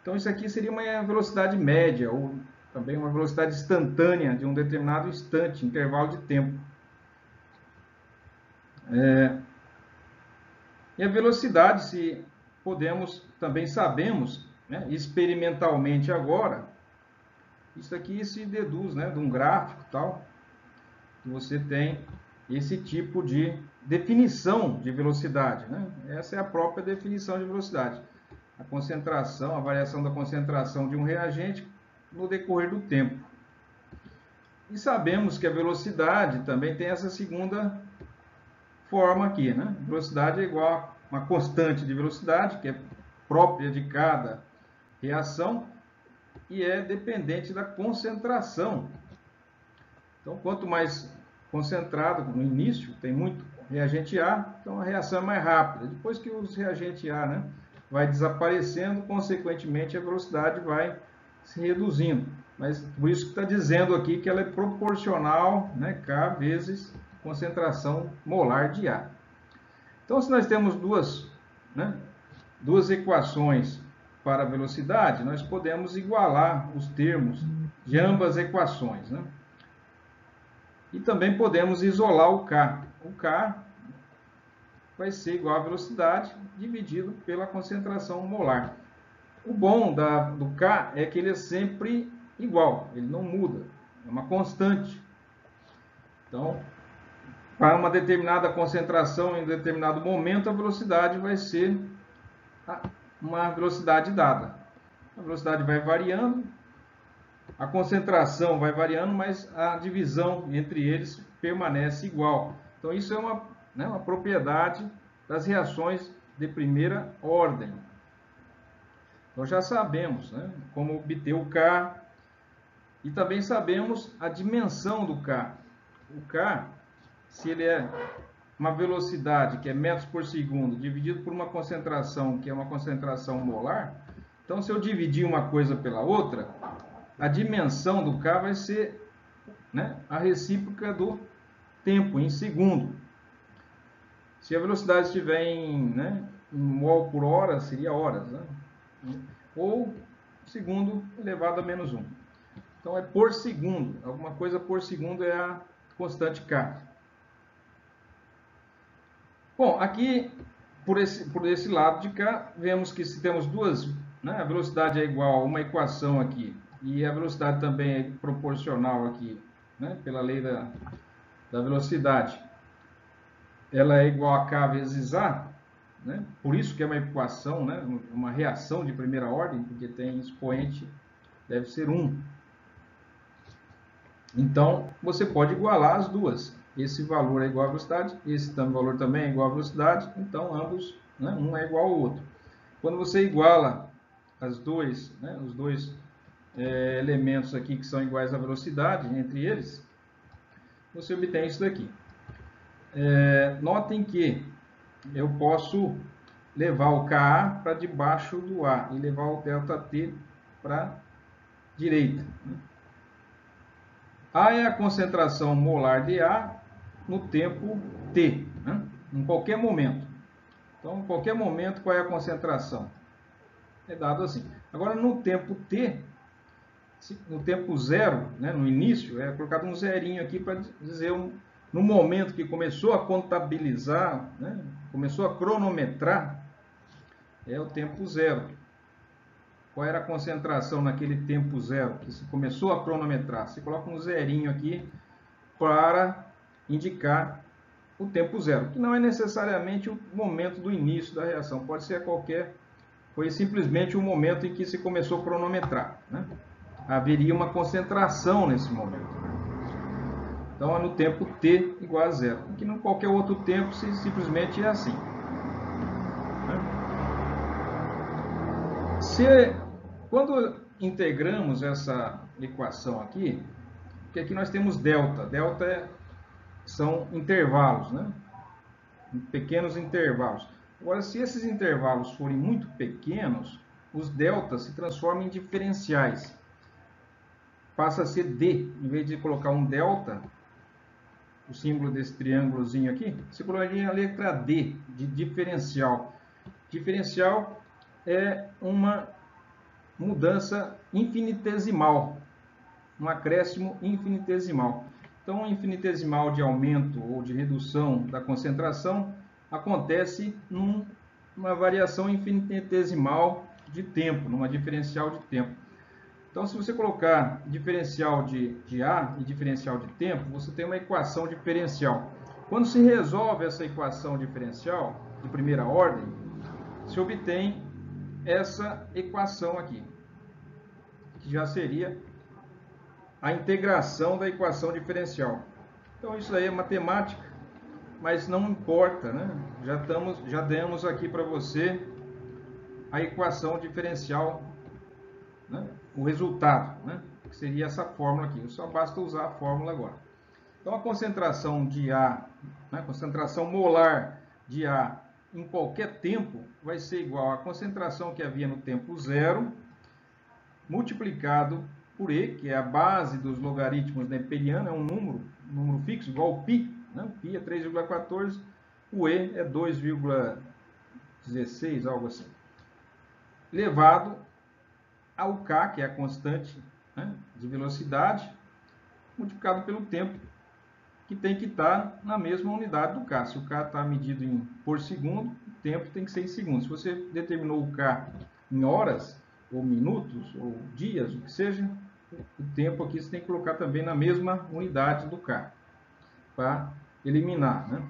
Então, isso aqui seria uma velocidade média, ou também uma velocidade instantânea de um determinado instante, intervalo de tempo. E a velocidade, se podemos, também sabemos, né, experimentalmente agora, isso aqui se deduz, né, de um gráfico tal, que você tem esse tipo de definição de velocidade, né? Essa é a própria definição de velocidade. A concentração, a variação da concentração de um reagente no decorrer do tempo. E sabemos que a velocidade também tem essa segunda forma aqui, né? Velocidade é igual a uma constante de velocidade, que é própria de cada reação, e é dependente da concentração. Então, quanto mais concentrado no início, tem muito reagente A, então a reação é mais rápida. Depois que os reagentes A, né, vai desaparecendo, consequentemente a velocidade vai se reduzindo. Mas por isso que está dizendo aqui que ela é proporcional, né, K vezes concentração molar de A. Então, se nós temos duas equações para a velocidade, nós podemos igualar os termos de ambas equações, né? E também podemos isolar o K. O K vai ser igual à velocidade dividido pela concentração molar. O bom do K é que ele é sempre igual, ele não muda, é uma constante. Então, para uma determinada concentração em um determinado momento, a velocidade vai ser uma velocidade dada. A velocidade vai variando, a concentração vai variando, mas a divisão entre eles permanece igual. Então, isso é uma propriedade das reações de primeira ordem. Nós já sabemos, né, como obter o K, e também sabemos a dimensão do K. O K, se ele é uma velocidade, que é metros por segundo, dividido por uma concentração, que é uma concentração molar, então se eu dividir uma coisa pela outra, a dimensão do K vai ser, né, a recíproca do tempo, em segundo. Se a velocidade estiver mol por hora seria horas, né? Ou segundo elevado a menos 1. Então é por segundo, alguma coisa por segundo é a constante K. Bom, aqui por esse lado de cá, vemos que se temos duas, né, a velocidade é igual a uma equação aqui, e a velocidade também é proporcional aqui, né, pela lei da velocidade, ela é igual a K vezes A, né, por isso que é uma equação, né, uma reação de primeira ordem, porque tem expoente, deve ser 1. Então, você pode igualar as duas. Esse valor é igual à velocidade, esse valor também é igual à velocidade, então ambos, né, um é igual ao outro. Quando você iguala os dois elementos aqui que são iguais à velocidade, entre eles, você obtém isso daqui. Notem que eu posso levar o Ka para debaixo do A e levar o ΔT para a direita. A é a concentração molar de A no tempo T, né? Em qualquer momento. Então, em qualquer momento, qual é a concentração? É dado assim. Agora, no tempo T, no tempo zero, né, no início, é colocado um zerinho aqui para dizer no momento que começou a contabilizar, né, começou a cronometrar, é o tempo zero. Qual era a concentração naquele tempo zero que se começou a cronometrar? Você coloca um zerinho aqui para indicar o tempo zero, que não é necessariamente o momento do início da reação, pode ser foi simplesmente o momento em que se começou a cronometrar, né? Haveria uma concentração nesse momento. Então, é no tempo t igual a zero, que em qualquer outro tempo simplesmente é assim. Quando integramos essa equação aqui, que aqui nós temos delta. Delta são intervalos, né? Pequenos intervalos. Agora, se esses intervalos forem muito pequenos, os deltas se transformam em diferenciais. Passa a ser D. Em vez de colocar um delta, o símbolo desse triângulozinho aqui, você colocaria a letra D, de diferencial. Diferencial é uma mudança infinitesimal, um acréscimo infinitesimal. Então, um infinitesimal de aumento ou de redução da concentração acontece numa variação infinitesimal de tempo, numa diferencial de tempo. Então, se você colocar diferencial de A e diferencial de tempo, você tem uma equação diferencial. Quando se resolve essa equação diferencial de primeira ordem, se obtém essa equação aqui, que já seria a integração da equação diferencial. Então, isso aí é matemática, mas não importa, né? Já demos aqui para você a equação diferencial, né? O resultado, né? Que seria essa fórmula aqui. Só basta usar a fórmula agora. Então, a concentração de A, né? A concentração molar de A em qualquer tempo vai ser igual à concentração que havia no tempo zero, multiplicado por E, que é a base dos logaritmos neperianos, é um número fixo, igual ao π, né? O π é 3,14, o E é 2,16, algo assim. Elevado ao K, que é a constante, né, de velocidade, multiplicado pelo tempo, que tem que estar na mesma unidade do K. Se o K está medido por segundo, o tempo tem que ser em segundos. Se você determinou o K em horas, ou minutos, ou dias, o que seja, o tempo aqui você tem que colocar também na mesma unidade do K, para eliminar, né?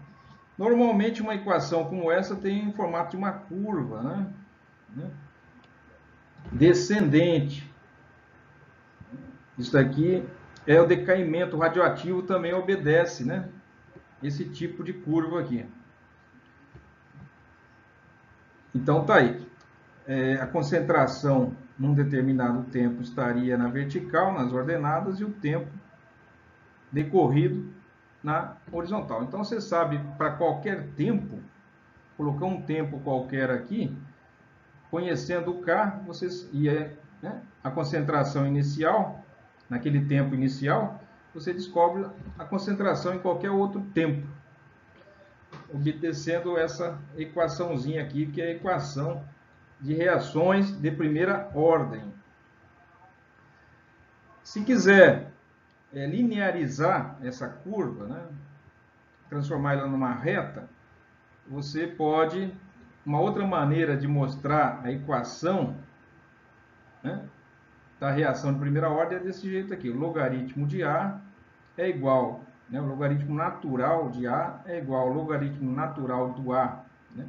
Normalmente uma equação como essa tem em formato de uma curva, né? Descendente. Isso daqui é o decaimento radioativo, também obedece, né? Esse tipo de curva aqui. Então tá aí. A concentração num determinado tempo estaria na vertical, nas ordenadas, e o tempo decorrido na horizontal. Então você sabe, para qualquer tempo, colocar um tempo qualquer aqui, conhecendo o K, a concentração inicial, naquele tempo inicial, você descobre a concentração em qualquer outro tempo. obtecendo essa equaçãozinha aqui, que é a equação de reações de primeira ordem. Se quiser linearizar essa curva, né, transformar ela numa reta, você pode, uma outra maneira de mostrar a equação, né, da reação de primeira ordem é desse jeito aqui. O logaritmo de A é igual, né, o logaritmo natural de A é igual ao logaritmo natural do A, né,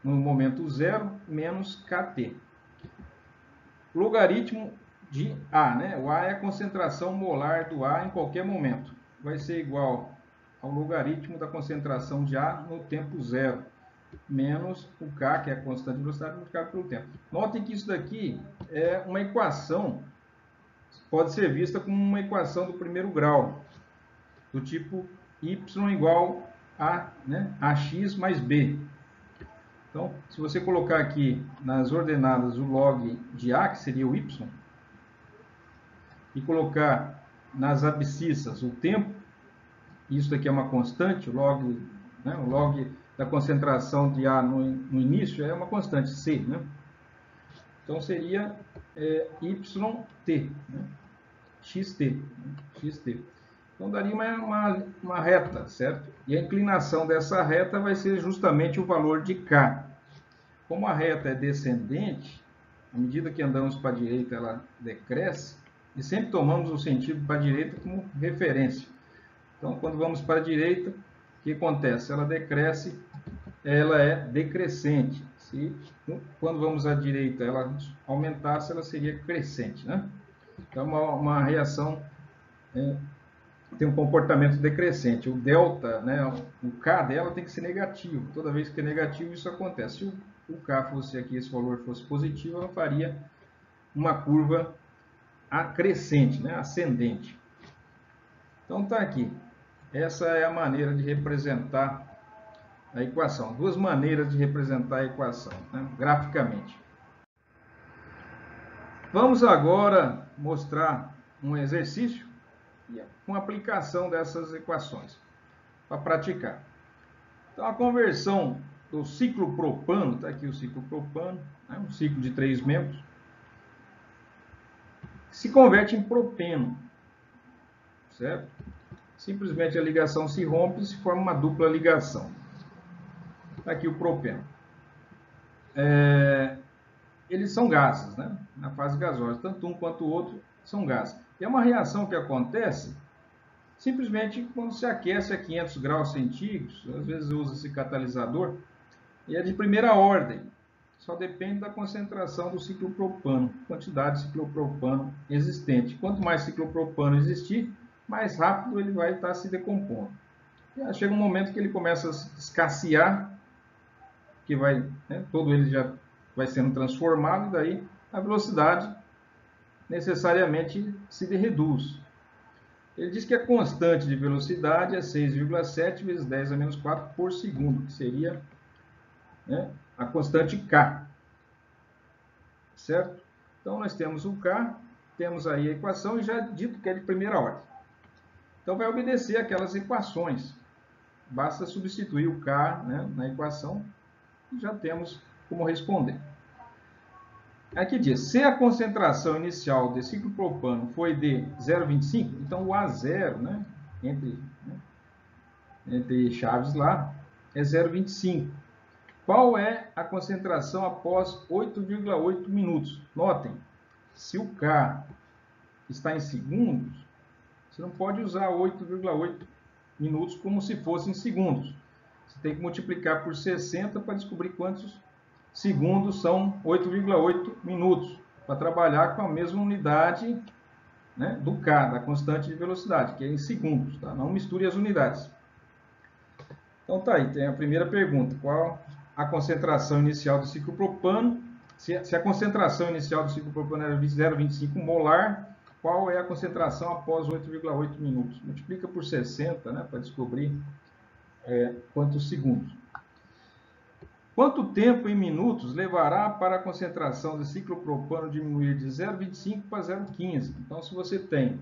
no momento zero, menos kT. Logaritmo de A, né, o A é a concentração molar do A em qualquer momento. Vai ser igual ao logaritmo da concentração de A no tempo zero, menos o K, que é a constante de velocidade, multiplicado pelo tempo. Notem que isso daqui é uma equação, pode ser vista como uma equação do primeiro grau, do tipo y igual a, né, ax mais b. Então, se você colocar aqui nas ordenadas o log de A, que seria o y, e colocar nas abscissas o tempo, isso daqui é uma constante, o log, né, o log da concentração de A no início é uma constante, C, né? Então seria YT, né? XT, né? XT. Então daria uma reta, certo? E a inclinação dessa reta vai ser justamente o valor de K. Como a reta é descendente, à medida que andamos para a direita ela decresce, e sempre tomamos o sentido para a direita como referência. Então, quando vamos para a direita, o que acontece? Ela decresce, ela é decrescente. Quando vamos à direita, ela aumentasse, ela seria crescente, né? Então, uma reação tem um comportamento decrescente. O delta, né, o K dela tem que ser negativo. Toda vez que é negativo, isso acontece. Se o K fosse aqui, esse valor fosse positivo, ela faria uma curva crescente, né, ascendente. Então, está aqui. Essa é a maneira de representar a equação. Duas maneiras de representar a equação, né, graficamente. Vamos agora mostrar um exercício com aplicação dessas equações para praticar. Então, a conversão do ciclo propano, está aqui o ciclo propano, né, um ciclo de 3 membros, se converte em propeno, certo? Simplesmente a ligação se rompe e se forma uma dupla ligação. Está aqui o propeno. Eles são gases, né? Na fase gasosa. Tanto um quanto o outro são gases. E é uma reação que acontece simplesmente quando se aquece a 500 graus centígrados. Às vezes usa-se catalisador. E é de primeira ordem. Só depende da concentração do ciclopropano, quantidade de ciclopropano existente. Quanto mais ciclopropano existir, mais rápido ele vai estar se decompondo. E chega um momento que ele começa a escassear, que vai, né, todo ele já vai sendo transformado, e daí a velocidade necessariamente se reduz. Ele diz que a constante de velocidade é 6,7 vezes 10 a menos 4 por segundo, que seria, né, a constante K. Certo? Então, nós temos o K, temos aí a equação e já dito que é de primeira ordem. Então, vai obedecer aquelas equações. Basta substituir o K, né, na equação e já temos como responder. Aqui diz, se a concentração inicial de ciclopropano foi de 0,25, então o A0, né, entre chaves lá, é 0,25. Qual é a concentração após 8,8 minutos? Notem, se o K está em segundos, você não pode usar 8,8 minutos como se fosse em segundos. Você tem que multiplicar por 60 para descobrir quantos segundos são 8,8 minutos, para trabalhar com a mesma unidade, né, do K, da constante de velocidade, que é em segundos. Tá? Não misture as unidades. Então tá aí, tem a primeira pergunta. Qual a concentração inicial do ciclopropano? Se a concentração inicial do ciclopropano era 0,25 molar, qual é a concentração após 8,8 minutos? Multiplica por 60, né, para descobrir quantos segundos. Quanto tempo em minutos levará para a concentração de ciclopropano diminuir de 0,25 para 0,15? Então, se você tem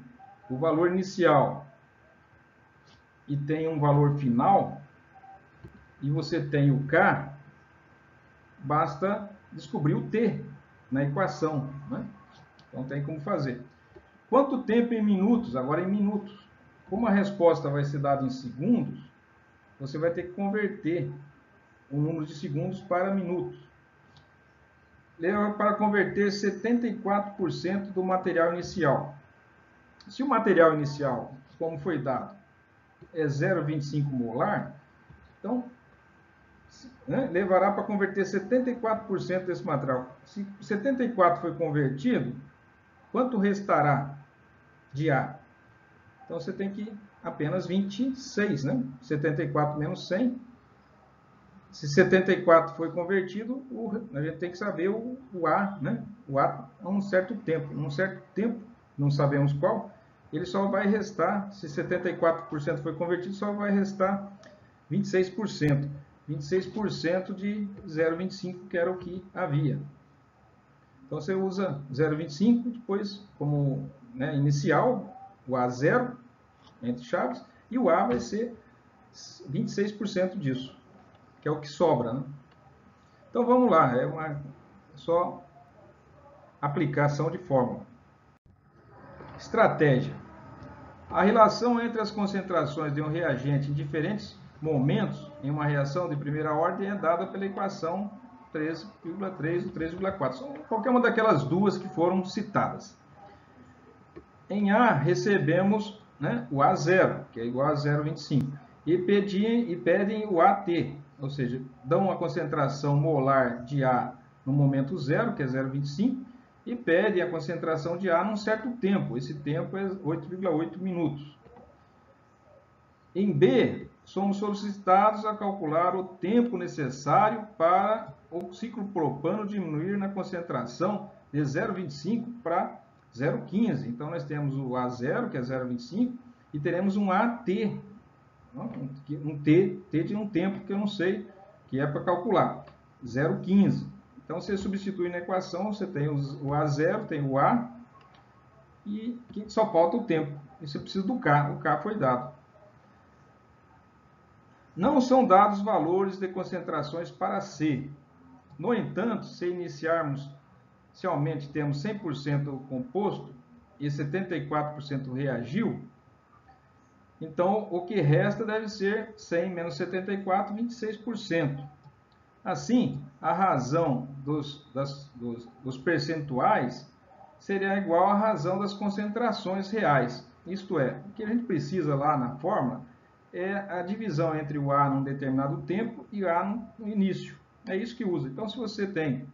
o valor inicial e tem um valor final, e você tem o K, basta descobrir o T na equação, né? Então tem como fazer. Quanto tempo em minutos? Agora em minutos. Como a resposta vai ser dada em segundos, você vai ter que converter o número de segundos para minutos. Leva para converter 74% do material inicial. Se o material inicial, como foi dado, é 0,25 molar, então levará para converter 74% desse material. Se 74 foi convertido, quanto restará de A? Então você tem que apenas 26, né? 74 menos 100. Se 74 foi convertido, a gente tem que saber o A, né? O A a um certo tempo. Num certo tempo, não sabemos qual, ele só vai restar, se 74% foi convertido, só vai restar 26%. 26% de 0,25, que era o que havia. Então você usa 0,25, depois como inicial, o A0, entre chaves, e o A vai ser 26% disso, que é o que sobra, né? Então vamos lá, só aplicação de fórmula. Estratégia. A relação entre as concentrações de um reagente em diferentes momentos em uma reação de primeira ordem é dada pela equação 3,3 e 3,4. São qualquer uma daquelas duas que foram citadas. Em A, recebemos o A0, que é igual a 0,25, e pedem o AT, ou seja, dão a concentração molar de A no momento zero, que é 0,25, e pedem a concentração de A num certo tempo. Esse tempo é 8,8 minutos. Em B, somos solicitados a calcular o tempo necessário para o ciclopropano diminuir na concentração de 0,25 para 0,15. Então, nós temos o A0, que é 0,25, e teremos um AT, um T de um tempo que eu não sei, que é para calcular, 0,15. Então, você substitui na equação, você tem o A0, tem o A, e só falta o tempo. E você precisa do K, o K foi dado. Não são dados valores de concentrações para C. No entanto, se inicialmente temos 100% composto e 74% reagiu, então o que resta deve ser 100 menos 74, 26%. Assim, a razão dos percentuais seria igual à razão das concentrações reais. Isto é, o que a gente precisa lá na fórmula é a divisão entre o A num determinado tempo e A no início. É isso que usa. Então, se você tem,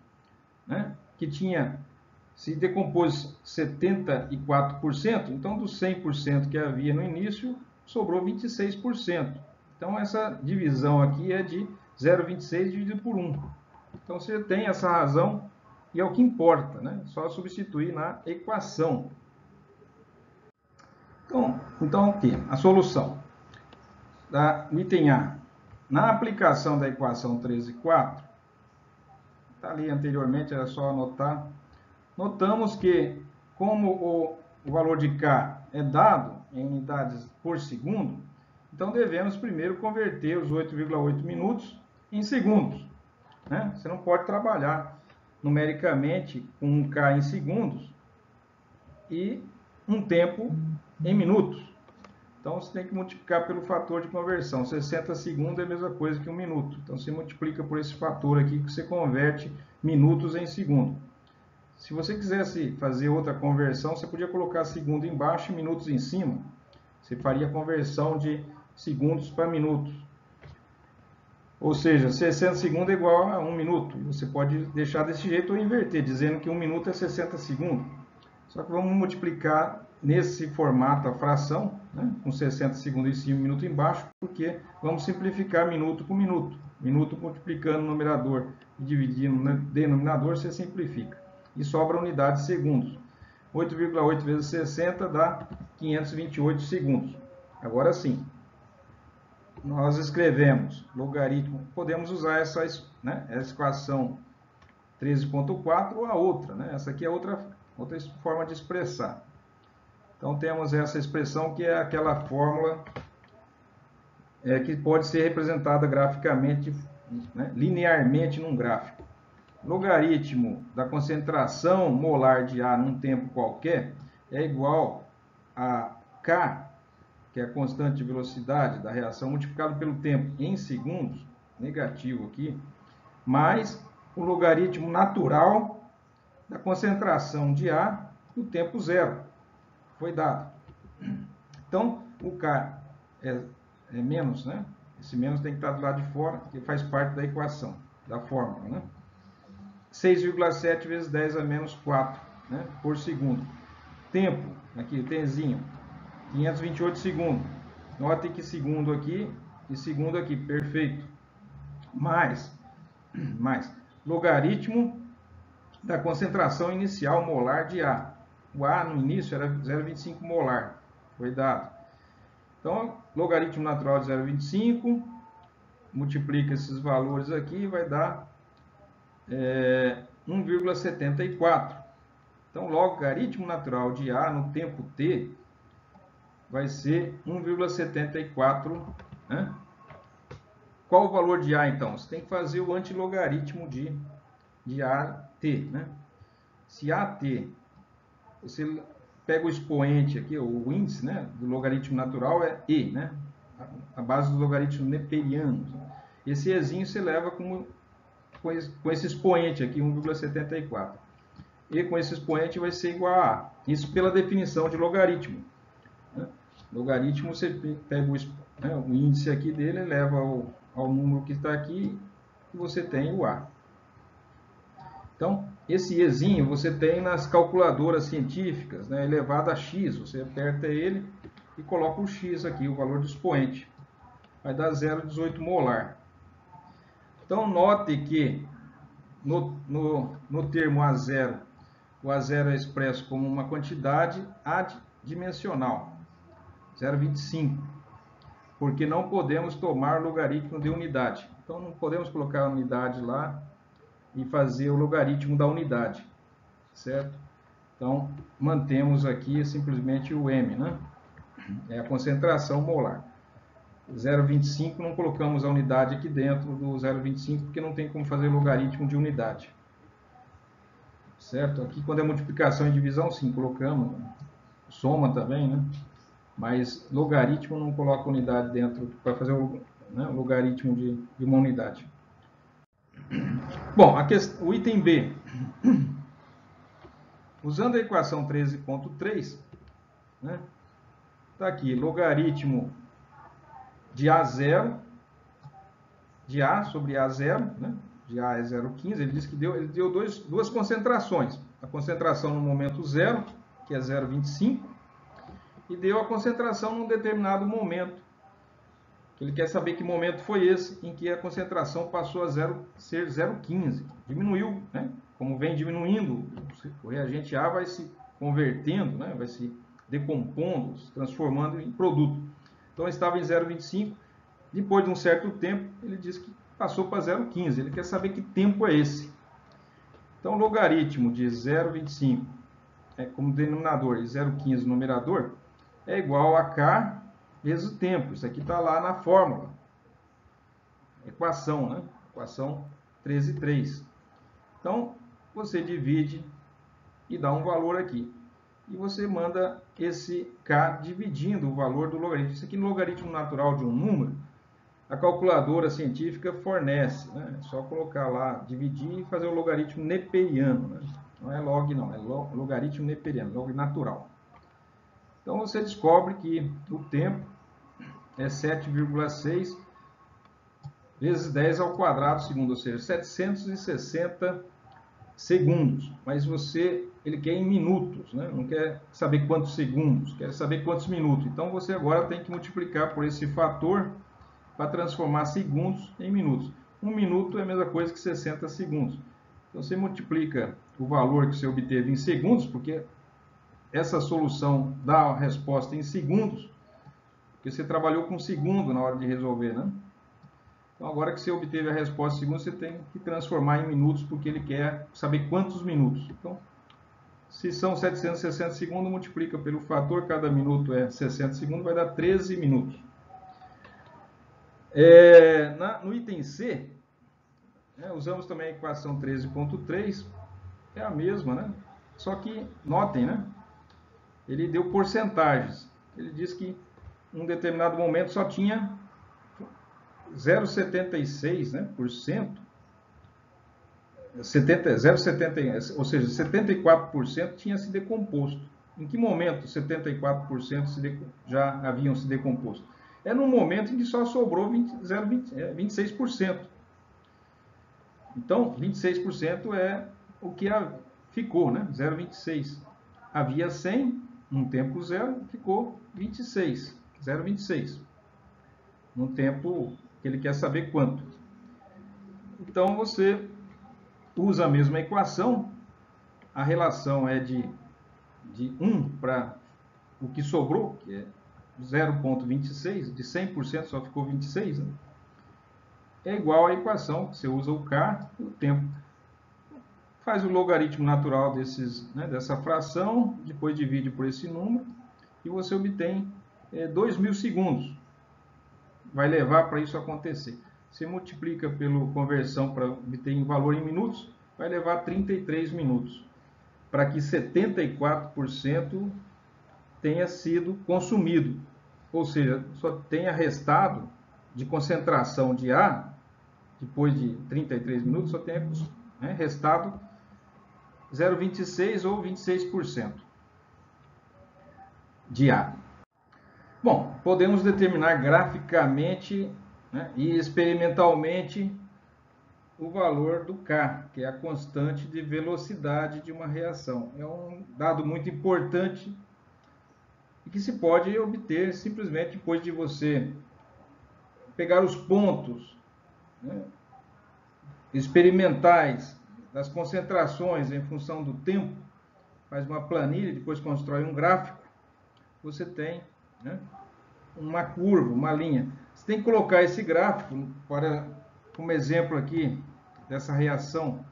que se decompôs 74%, então dos 100% que havia no início, sobrou 26%. Então, essa divisão aqui é de 0,26 dividido por 1. Então, você tem essa razão e é o que importa, Só substituir na equação. Então o que? A solução. No item A, na aplicação da equação 13,4, está ali anteriormente, era só anotar, notamos que, como o valor de K é dado em unidades por segundo, então devemos primeiro converter os 8,8 minutos em segundos. Você não pode trabalhar numericamente com um K em segundos e um tempo em minutos. Então, você tem que multiplicar pelo fator de conversão. 60 segundos é a mesma coisa que 1 minuto. Então, você multiplica por esse fator aqui que você converte minutos em segundo. Se você quisesse fazer outra conversão, você podia colocar segundo embaixo e minutos em cima. Você faria a conversão de segundos para minutos. Ou seja, 60 segundos é igual a 1 minuto. Você pode deixar desse jeito ou inverter, dizendo que 1 minuto é 60 segundos. Só que vamos multiplicar nesse formato a fração, com 60 segundos em cima e 1 minuto embaixo, porque vamos simplificar minuto por minuto. Minuto multiplicando o numerador e dividindo no denominador, você simplifica. E sobra a unidade de segundos. 8,8 vezes 60 dá 528 segundos. Agora sim, nós escrevemos logaritmo, podemos usar essa equação 13,4 ou a outra. Essa aqui é outra forma de expressar. Então, temos essa expressão que é aquela fórmula que pode ser representada graficamente, né, linearmente num gráfico. Logaritmo da concentração molar de A num tempo qualquer é igual a K, que é a constante de velocidade da reação, multiplicado pelo tempo em segundos, negativo aqui, mais o logaritmo natural da concentração de A no tempo zero. Foi dado. Então, o K é menos, né? Esse menos tem que estar do lado de fora, que faz parte da equação, da fórmula, né? 6,7 vezes 10 a menos 4, né, por segundo. Tempo, aqui o Tzinho, 528 segundos. Notem que segundo aqui e segundo aqui, perfeito. Mais logaritmo da concentração inicial molar de A. O A no início era 0,25 molar, foi dado. Então, logaritmo natural de 0,25, multiplica esses valores aqui e vai dar 1,74. Então, logaritmo natural de A no tempo t vai ser 1,74. Né? Qual o valor de A, então? Você tem que fazer o antilogaritmo de AT. Né? Se AT, você pega o expoente aqui, o índice, né, do logaritmo natural é E, né? A base do logaritmo neperiano. Esse Ezinho você leva com esse expoente aqui, 1,74. E com esse expoente vai ser igual a A. Isso pela definição de logaritmo. Né? Logaritmo, você pega o índice aqui dele, eleva ao número que está aqui, e você tem o A. Então, esse Ezinho você tem nas calculadoras científicas, né, elevado a X. Você aperta ele e coloca o X aqui, o valor do expoente. Vai dar 0,18 molar. Então, note que no termo A0, o A0 é expresso como uma quantidade adimensional, 0,25, porque não podemos tomar logaritmo de unidade. Então, não podemos colocar a unidade lá e fazer o logaritmo da unidade, certo? Então, mantemos aqui simplesmente o M, né? É a concentração molar. 0,25 não colocamos a unidade aqui dentro do 0,25 porque não tem como fazer logaritmo de unidade. Certo? Aqui quando é multiplicação e divisão, sim, colocamos. Soma também, né? Mas logaritmo não coloca unidade dentro para fazer o logaritmo de uma unidade. Bom, o item B. Usando a equação 13.3, né? Está aqui, logaritmo de A0, de A sobre A0, né? De A é 0,15, ele disse que ele deu duas concentrações. A concentração no momento zero, que é 0,25, e deu a concentração num determinado momento. Ele quer saber que momento foi esse em que a concentração passou a ser 0,15. Diminuiu, né? Como vem diminuindo, o reagente A vai se convertendo, né? Vai se decompondo, se transformando em produto. Então, estava em 0,25. Depois de um certo tempo, ele diz que passou para 0,15. Ele quer saber que tempo é esse. Então, logaritmo de 0,25 como denominador e 0,15 numerador é igual a K vezes o tempo. Isso aqui está lá na fórmula. Equação, né? Equação 13.3. Então, você divide e dá um valor aqui. E você manda esse K dividindo o valor do logaritmo. Isso aqui no logaritmo natural de um número, a calculadora científica fornece. Né? É só colocar lá, dividir e fazer o logaritmo neperiano. Né? Não é log, não. É logaritmo neperiano, log natural. Então, você descobre que o tempo é 7,6 vezes 10 ao quadrado segundo, ou seja, 760 segundos. Mas ele quer em minutos, né? Não quer saber quantos segundos, quer saber quantos minutos. Então, você agora tem que multiplicar por esse fator para transformar segundos em minutos. 1 minuto é a mesma coisa que 60 segundos. Então, você multiplica o valor que você obteve em segundos, porque essa solução dá a resposta em segundos, porque você trabalhou com segundo na hora de resolver, né? Então, agora que você obteve a resposta em segundos, você tem que transformar em minutos, porque ele quer saber quantos minutos. Então, se são 760 segundos, multiplica pelo fator, cada minuto é 60 segundos, vai dar 13 minutos. No item C, usamos também a equação 13.3, é a mesma, né? Só que, notem, né? Ele deu porcentagens. Ele diz que em um determinado momento só tinha 0,76%, né, por cento, 0,70, ou seja, 74% tinha se decomposto. Em que momento 74% já haviam se decomposto? É no momento em que só sobrou 26%. Então, 26% é o que ficou, né? 0,26. Havia 100, no tempo zero, ficou 26, 0,26. No tempo que ele quer saber quanto. Então, você usa a mesma equação, a relação é de 1 para o que sobrou, que é 0,26, de 100% só ficou 26, né? É igual à equação, você usa o K, o tempo. Faz o logaritmo natural dessa fração, depois divide por esse número, e você obtém 2.000 segundos. Vai levar para isso acontecer. Você multiplica pela conversão para obter um valor em minutos, vai levar 33 minutos. Para que 74% tenha sido consumido. Ou seja, só tenha restado de concentração de A, depois de 33 minutos, só tenha restado 0,26 ou 26% de A. Bom, podemos determinar graficamente, né, e experimentalmente o valor do K, que é a constante de velocidade de uma reação. É um dado muito importante e que se pode obter simplesmente depois de você pegar os pontos, né, experimentais das concentrações em função do tempo, faz uma planilha, depois constrói um gráfico, você tem, né, uma curva, uma linha. Você tem que colocar esse gráfico como exemplo aqui dessa reação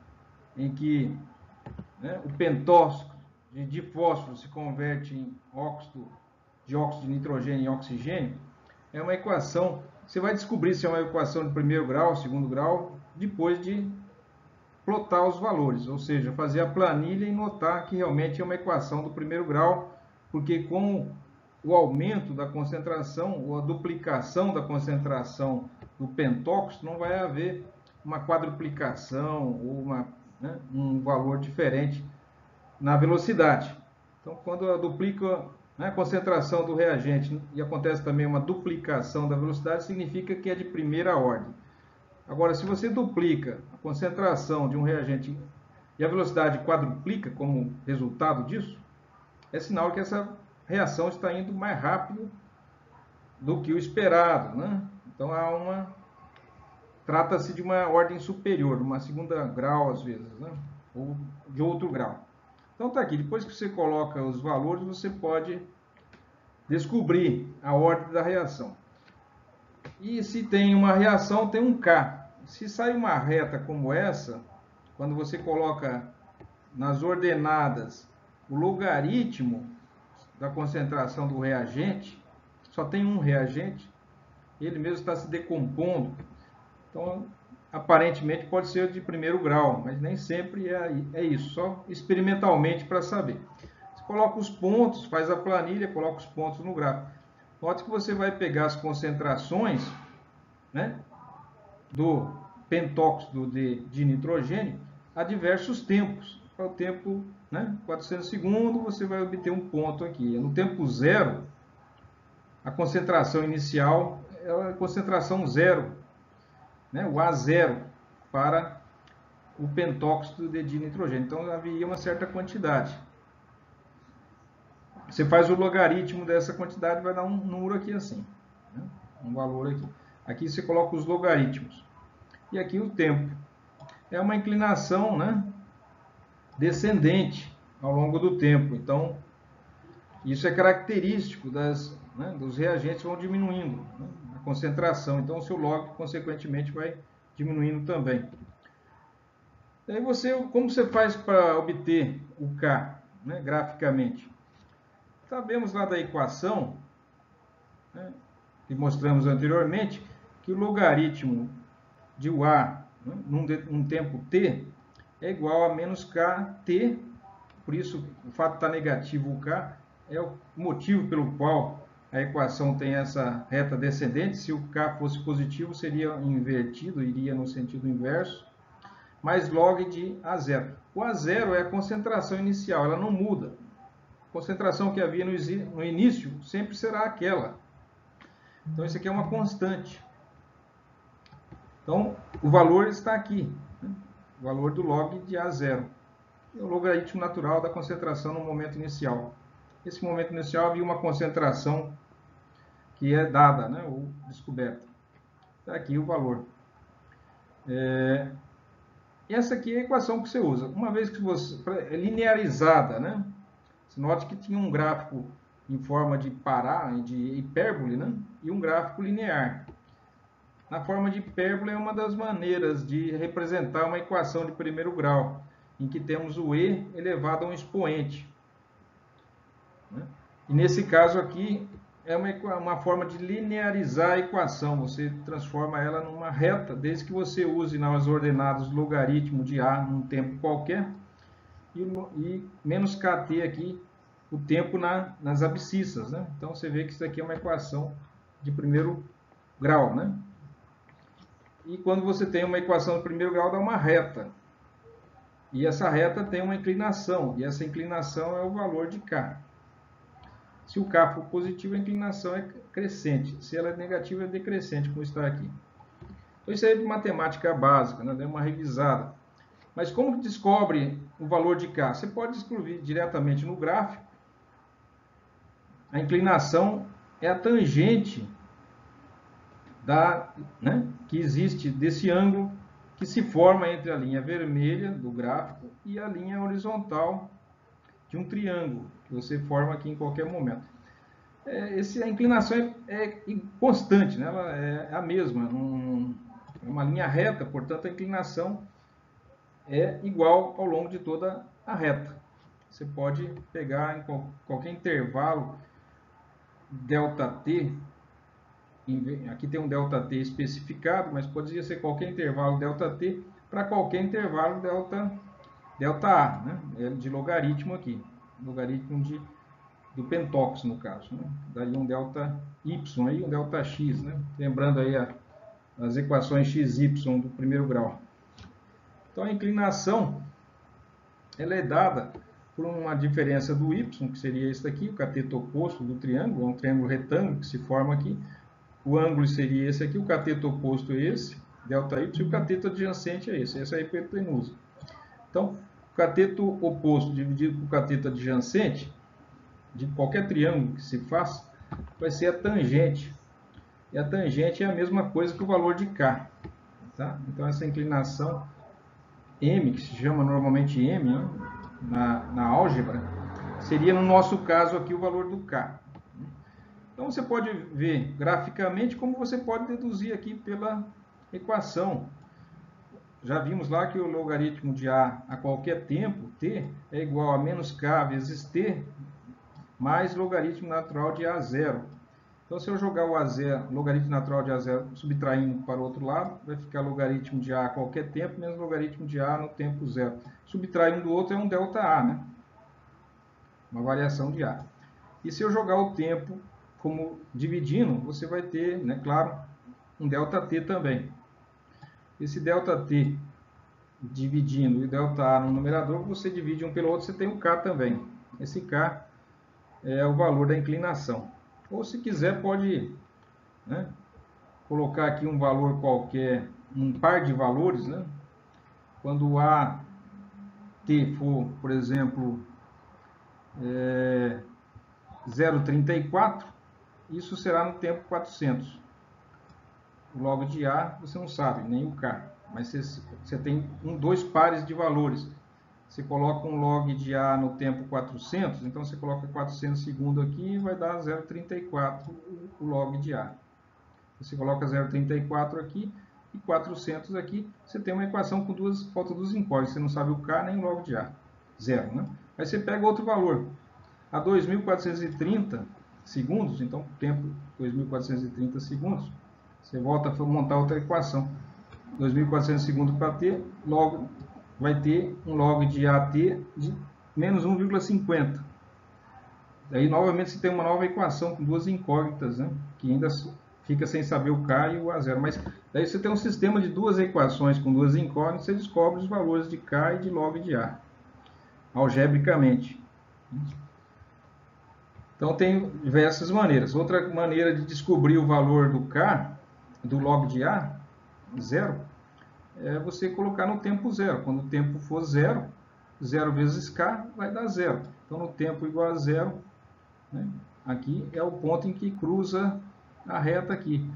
em que, né, o pentóxido de fósforo se converte em dióxido de nitrogênio em oxigênio. É uma equação, você vai descobrir se é uma equação de primeiro grau, segundo grau, depois de plotar os valores, ou seja, fazer a planilha e notar que realmente é uma equação do primeiro grau, porque com o aumento da concentração ou a duplicação da concentração do pentóxido, não vai haver uma quadruplicação ou um valor diferente na velocidade. Então, quando duplica, né, a concentração do reagente e acontece também uma duplicação da velocidade, significa que é de primeira ordem. Agora, se você duplica a concentração de um reagente e a velocidade quadruplica como resultado disso, é sinal que essa reação está indo mais rápido do que o esperado, né? Então, trata-se de uma ordem superior, uma segunda grau às vezes, né? Ou de outro grau. Então, está aqui. Depois que você coloca os valores, você pode descobrir a ordem da reação. E se tem uma reação, tem um K. Se sai uma reta como essa, quando você coloca nas ordenadas o logaritmo da concentração do reagente, só tem um reagente, ele mesmo está se decompondo. Então, aparentemente pode ser de primeiro grau, mas nem sempre é isso, só experimentalmente para saber. Você coloca os pontos, faz a planilha, coloca os pontos no gráfico. Note que você vai pegar as concentrações, né, do pentóxido de nitrogênio a diversos tempos. Para o tempo, né, 400 segundos, você vai obter um ponto aqui. No tempo zero, a concentração inicial é a concentração zero, né, o A0 para o pentóxido de dinitrogênio. Então, havia uma certa quantidade. Você faz o logaritmo dessa quantidade, vai dar um número aqui assim, né, um valor aqui. Aqui você coloca os logaritmos. E aqui o tempo. É uma inclinação, né, descendente ao longo do tempo. Então, isso é característico dos reagentes vão diminuindo, né, a concentração. Então, o seu log, consequentemente, vai diminuindo também. E aí como você faz para obter o K, né, graficamente? Sabemos lá da equação, né, que mostramos anteriormente, que o logaritmo de UA, né, num tempo t, é igual a menos kt, por isso o fato de estar negativo o k é o motivo pelo qual a equação tem essa reta descendente. Se o k fosse positivo, seria invertido, iria no sentido inverso, mais log de A0. O A0 é a concentração inicial, ela não muda. A concentração que havia no início sempre será aquela. Então, isso aqui é uma constante. Então, o valor está aqui, né? O valor do log de A0. É o logaritmo natural da concentração no momento inicial. Nesse momento inicial havia uma concentração que é dada, né, ou descoberta. Está aqui o valor. Essa aqui é a equação que você usa. Uma vez que você é linearizada, né? Você note que tinha um gráfico em forma de de hipérbole, né? E um gráfico linear. Na forma de hipérbole é uma das maneiras de representar uma equação de primeiro grau, em que temos o e elevado a um expoente, né? E nesse caso aqui é uma forma de linearizar a equação. Você transforma ela numa reta, desde que você use nas ordenadas logaritmo de A num tempo qualquer e menos kt aqui, o tempo nas abscissas, né? Então você vê que isso aqui é uma equação de primeiro grau, né? E quando você tem uma equação de primeiro grau, dá uma reta. E essa reta tem uma inclinação, e essa inclinação é o valor de k. Se o k for positivo, a inclinação é crescente. Se ela é negativa, é decrescente, como está aqui. Então, isso aí é de matemática básica, né? Dá uma revisada. Mas como que descobre o valor de k? Você pode descobrir diretamente no gráfico. A inclinação é a tangente que existe desse ângulo que se forma entre a linha vermelha do gráfico e a linha horizontal de um triângulo, que você forma aqui em qualquer momento. A inclinação é constante, né? Ela é a mesma, é uma linha reta, portanto a inclinação é igual ao longo de toda a reta. Você pode pegar em qualquer intervalo ΔT, aqui tem um ΔT especificado, mas poderia ser qualquer intervalo ΔT para qualquer intervalo ΔA, né? De logaritmo aqui, logaritmo do pentóx no caso, né? Daí um ΔY aí, um ΔX, né? Lembrando aí as equações XY do primeiro grau. Então a inclinação ela é dada por uma diferença do y, que seria esse daqui, o cateto oposto do triângulo, é um triângulo retângulo que se forma aqui. O ângulo seria esse aqui, o cateto oposto é esse, ΔY, e o cateto adjacente é esse, essa é a hipotenusa. Então, o cateto oposto dividido por cateto adjacente, de qualquer triângulo que se faça, vai ser a tangente. E a tangente é a mesma coisa que o valor de k. Tá? Então, essa inclinação m, que se chama normalmente m, né, na álgebra, seria, no nosso caso aqui, o valor do k. Então, você pode ver graficamente como você pode deduzir aqui pela equação. Já vimos lá que o logaritmo de a qualquer tempo, t, é igual a menos k vezes t, mais logaritmo natural de A0. Então, se eu jogar o A0, logaritmo natural de A0, subtraindo para o outro lado, vai ficar logaritmo de A a qualquer tempo, menos logaritmo de A no tempo zero. Subtrair um do outro é um ΔA, né? Uma variação de A. E se eu jogar o tempo como dividindo, você vai ter, né, claro, um ΔT também. Esse ΔT dividindo e ΔA no numerador, você divide um pelo outro, você tem o K também. Esse K é o valor da inclinação. Ou se quiser, pode, né, colocar aqui um valor qualquer, um par de valores, né? Quando o AT for, por exemplo, 0,34, isso será no tempo 400. O log de A você não sabe, nem o K, mas você tem dois pares de valores. Você coloca um log de A no tempo 400, então você coloca 400 segundos aqui e vai dar 0,34 o log de A. Você coloca 0,34 aqui e 400 aqui, você tem uma equação com falta duas incógnitas, você não sabe o K nem o log de A, zero, né? Aí você pega outro valor, a 2.430 segundos, então tempo 2.430 segundos, Você volta a montar outra equação. 2.400 segundos para T, logo vai ter um log de AT de menos 1,50. Daí, novamente, você tem uma nova equação com duas incógnitas, né? Que ainda fica sem saber o K e o A0. Mas daí você tem um sistema de duas equações com duas incógnitas, você descobre os valores de K e de log de A, algebricamente. Então, tem diversas maneiras. Outra maneira de descobrir o valor do K, do log de A, zero, é você colocar no tempo zero. Quando o tempo for zero, 0 vezes K vai dar zero. Então, no tempo igual a zero, né, aqui é o ponto em que cruza a reta aqui.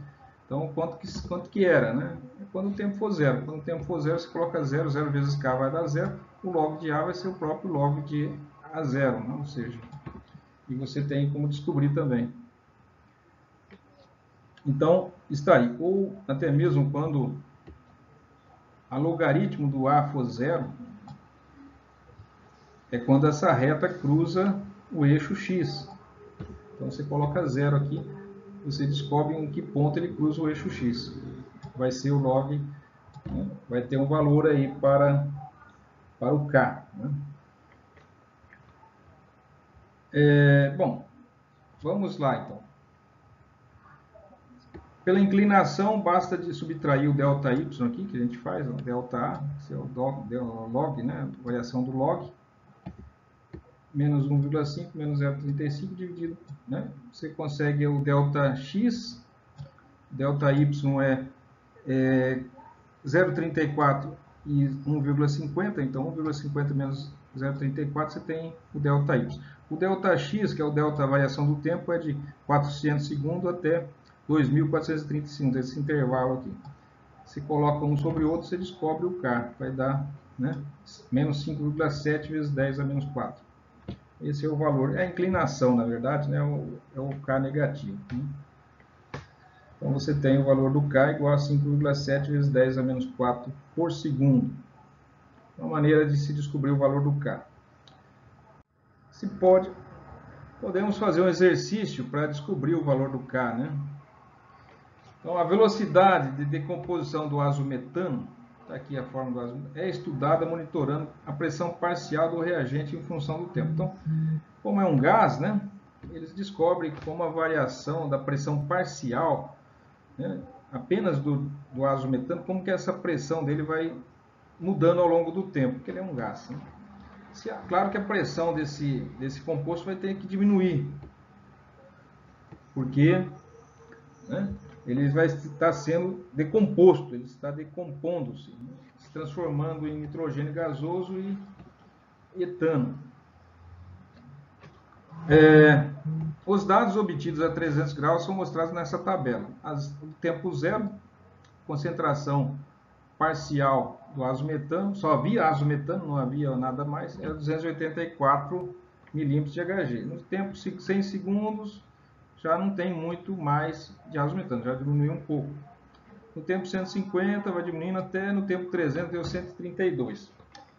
Então, quanto que era? Né? Quando o tempo for zero. Quando o tempo for zero, você coloca zero, 0 vezes K vai dar zero. O log de A vai ser o próprio log de A0, né? Ou seja, e você tem como descobrir também. Então, está aí. Ou até mesmo quando a logaritmo do A for zero, é quando essa reta cruza o eixo X. Então, você coloca zero aqui, você descobre em que ponto ele cruza o eixo X. Vai ser o log, né? Vai ter um valor aí para o K. Né? Bom, vamos lá então. Pela inclinação, basta de subtrair o ΔY aqui, que a gente faz, o ΔA, que é o log, né? A variação do log, menos 1,5 menos 0,35 dividido, né? Você consegue o ΔX, ΔY é 0,34 e 1,50, então 1,50 menos 0,34 você tem o ΔY. O ΔX, que é o delta variação do tempo, é de 400 segundos até 2.435, esse intervalo aqui. Se coloca um sobre o outro, você descobre o K, vai dar, né, menos 5,7 vezes 10 a menos 4. Esse é o valor, é a inclinação, na verdade, né, é o K negativo. Né? Então, você tem o valor do K igual a 5,7 vezes 10 a menos 4 por segundo. Uma maneira de se descobrir o valor do K. Podemos fazer um exercício para descobrir o valor do K, né? Então, a velocidade de decomposição do azometano, está aqui a fórmula do azometano, é estudada monitorando a pressão parcial do reagente em função do tempo. Então, como é um gás, né, eles descobrem como a variação da pressão parcial, né, apenas do azometano, como que essa pressão dele vai mudando ao longo do tempo, porque ele é um gás. Né? Claro que a pressão desse composto vai ter que diminuir, porque, né, ele vai estar sendo decomposto, ele está decompondo-se, né, se transformando em nitrogênio gasoso e etano. Os dados obtidos a 300 graus são mostrados nessa tabela. O tempo zero, concentração parcial do azometano, só havia azometano, não havia nada mais, era 284 milímetros de Hg. No tempo 100 segundos, já não tem muito mais de azometano, já diminuiu um pouco. No tempo 150, vai diminuindo até no tempo 300, deu 132.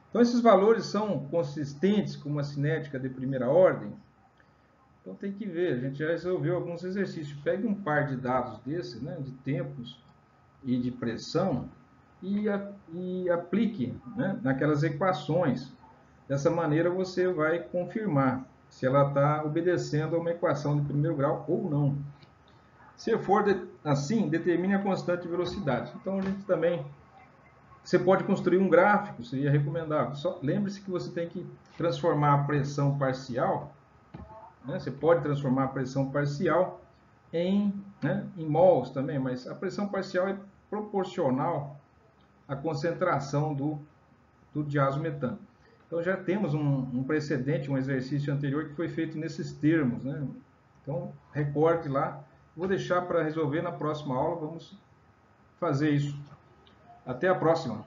Então, esses valores são consistentes com uma cinética de primeira ordem. Então, tem que ver, a gente já resolveu alguns exercícios. Pegue um par de dados desses, né, de tempos e de pressão, e aplique, né, naquelas equações. Dessa maneira, você vai confirmar se ela está obedecendo a uma equação de primeiro grau ou não. Se for assim, determine a constante de velocidade. Então, a gente também... Você pode construir um gráfico, seria recomendável. Só lembre-se que você tem que transformar a pressão parcial, né? Você pode transformar a pressão parcial em mols também, mas a pressão parcial é proporcional à concentração do diazometano. Então, já temos um precedente, um exercício anterior que foi feito nesses termos, né? Então, recorte lá. Vou deixar para resolver na próxima aula, vamos fazer isso. Até a próxima!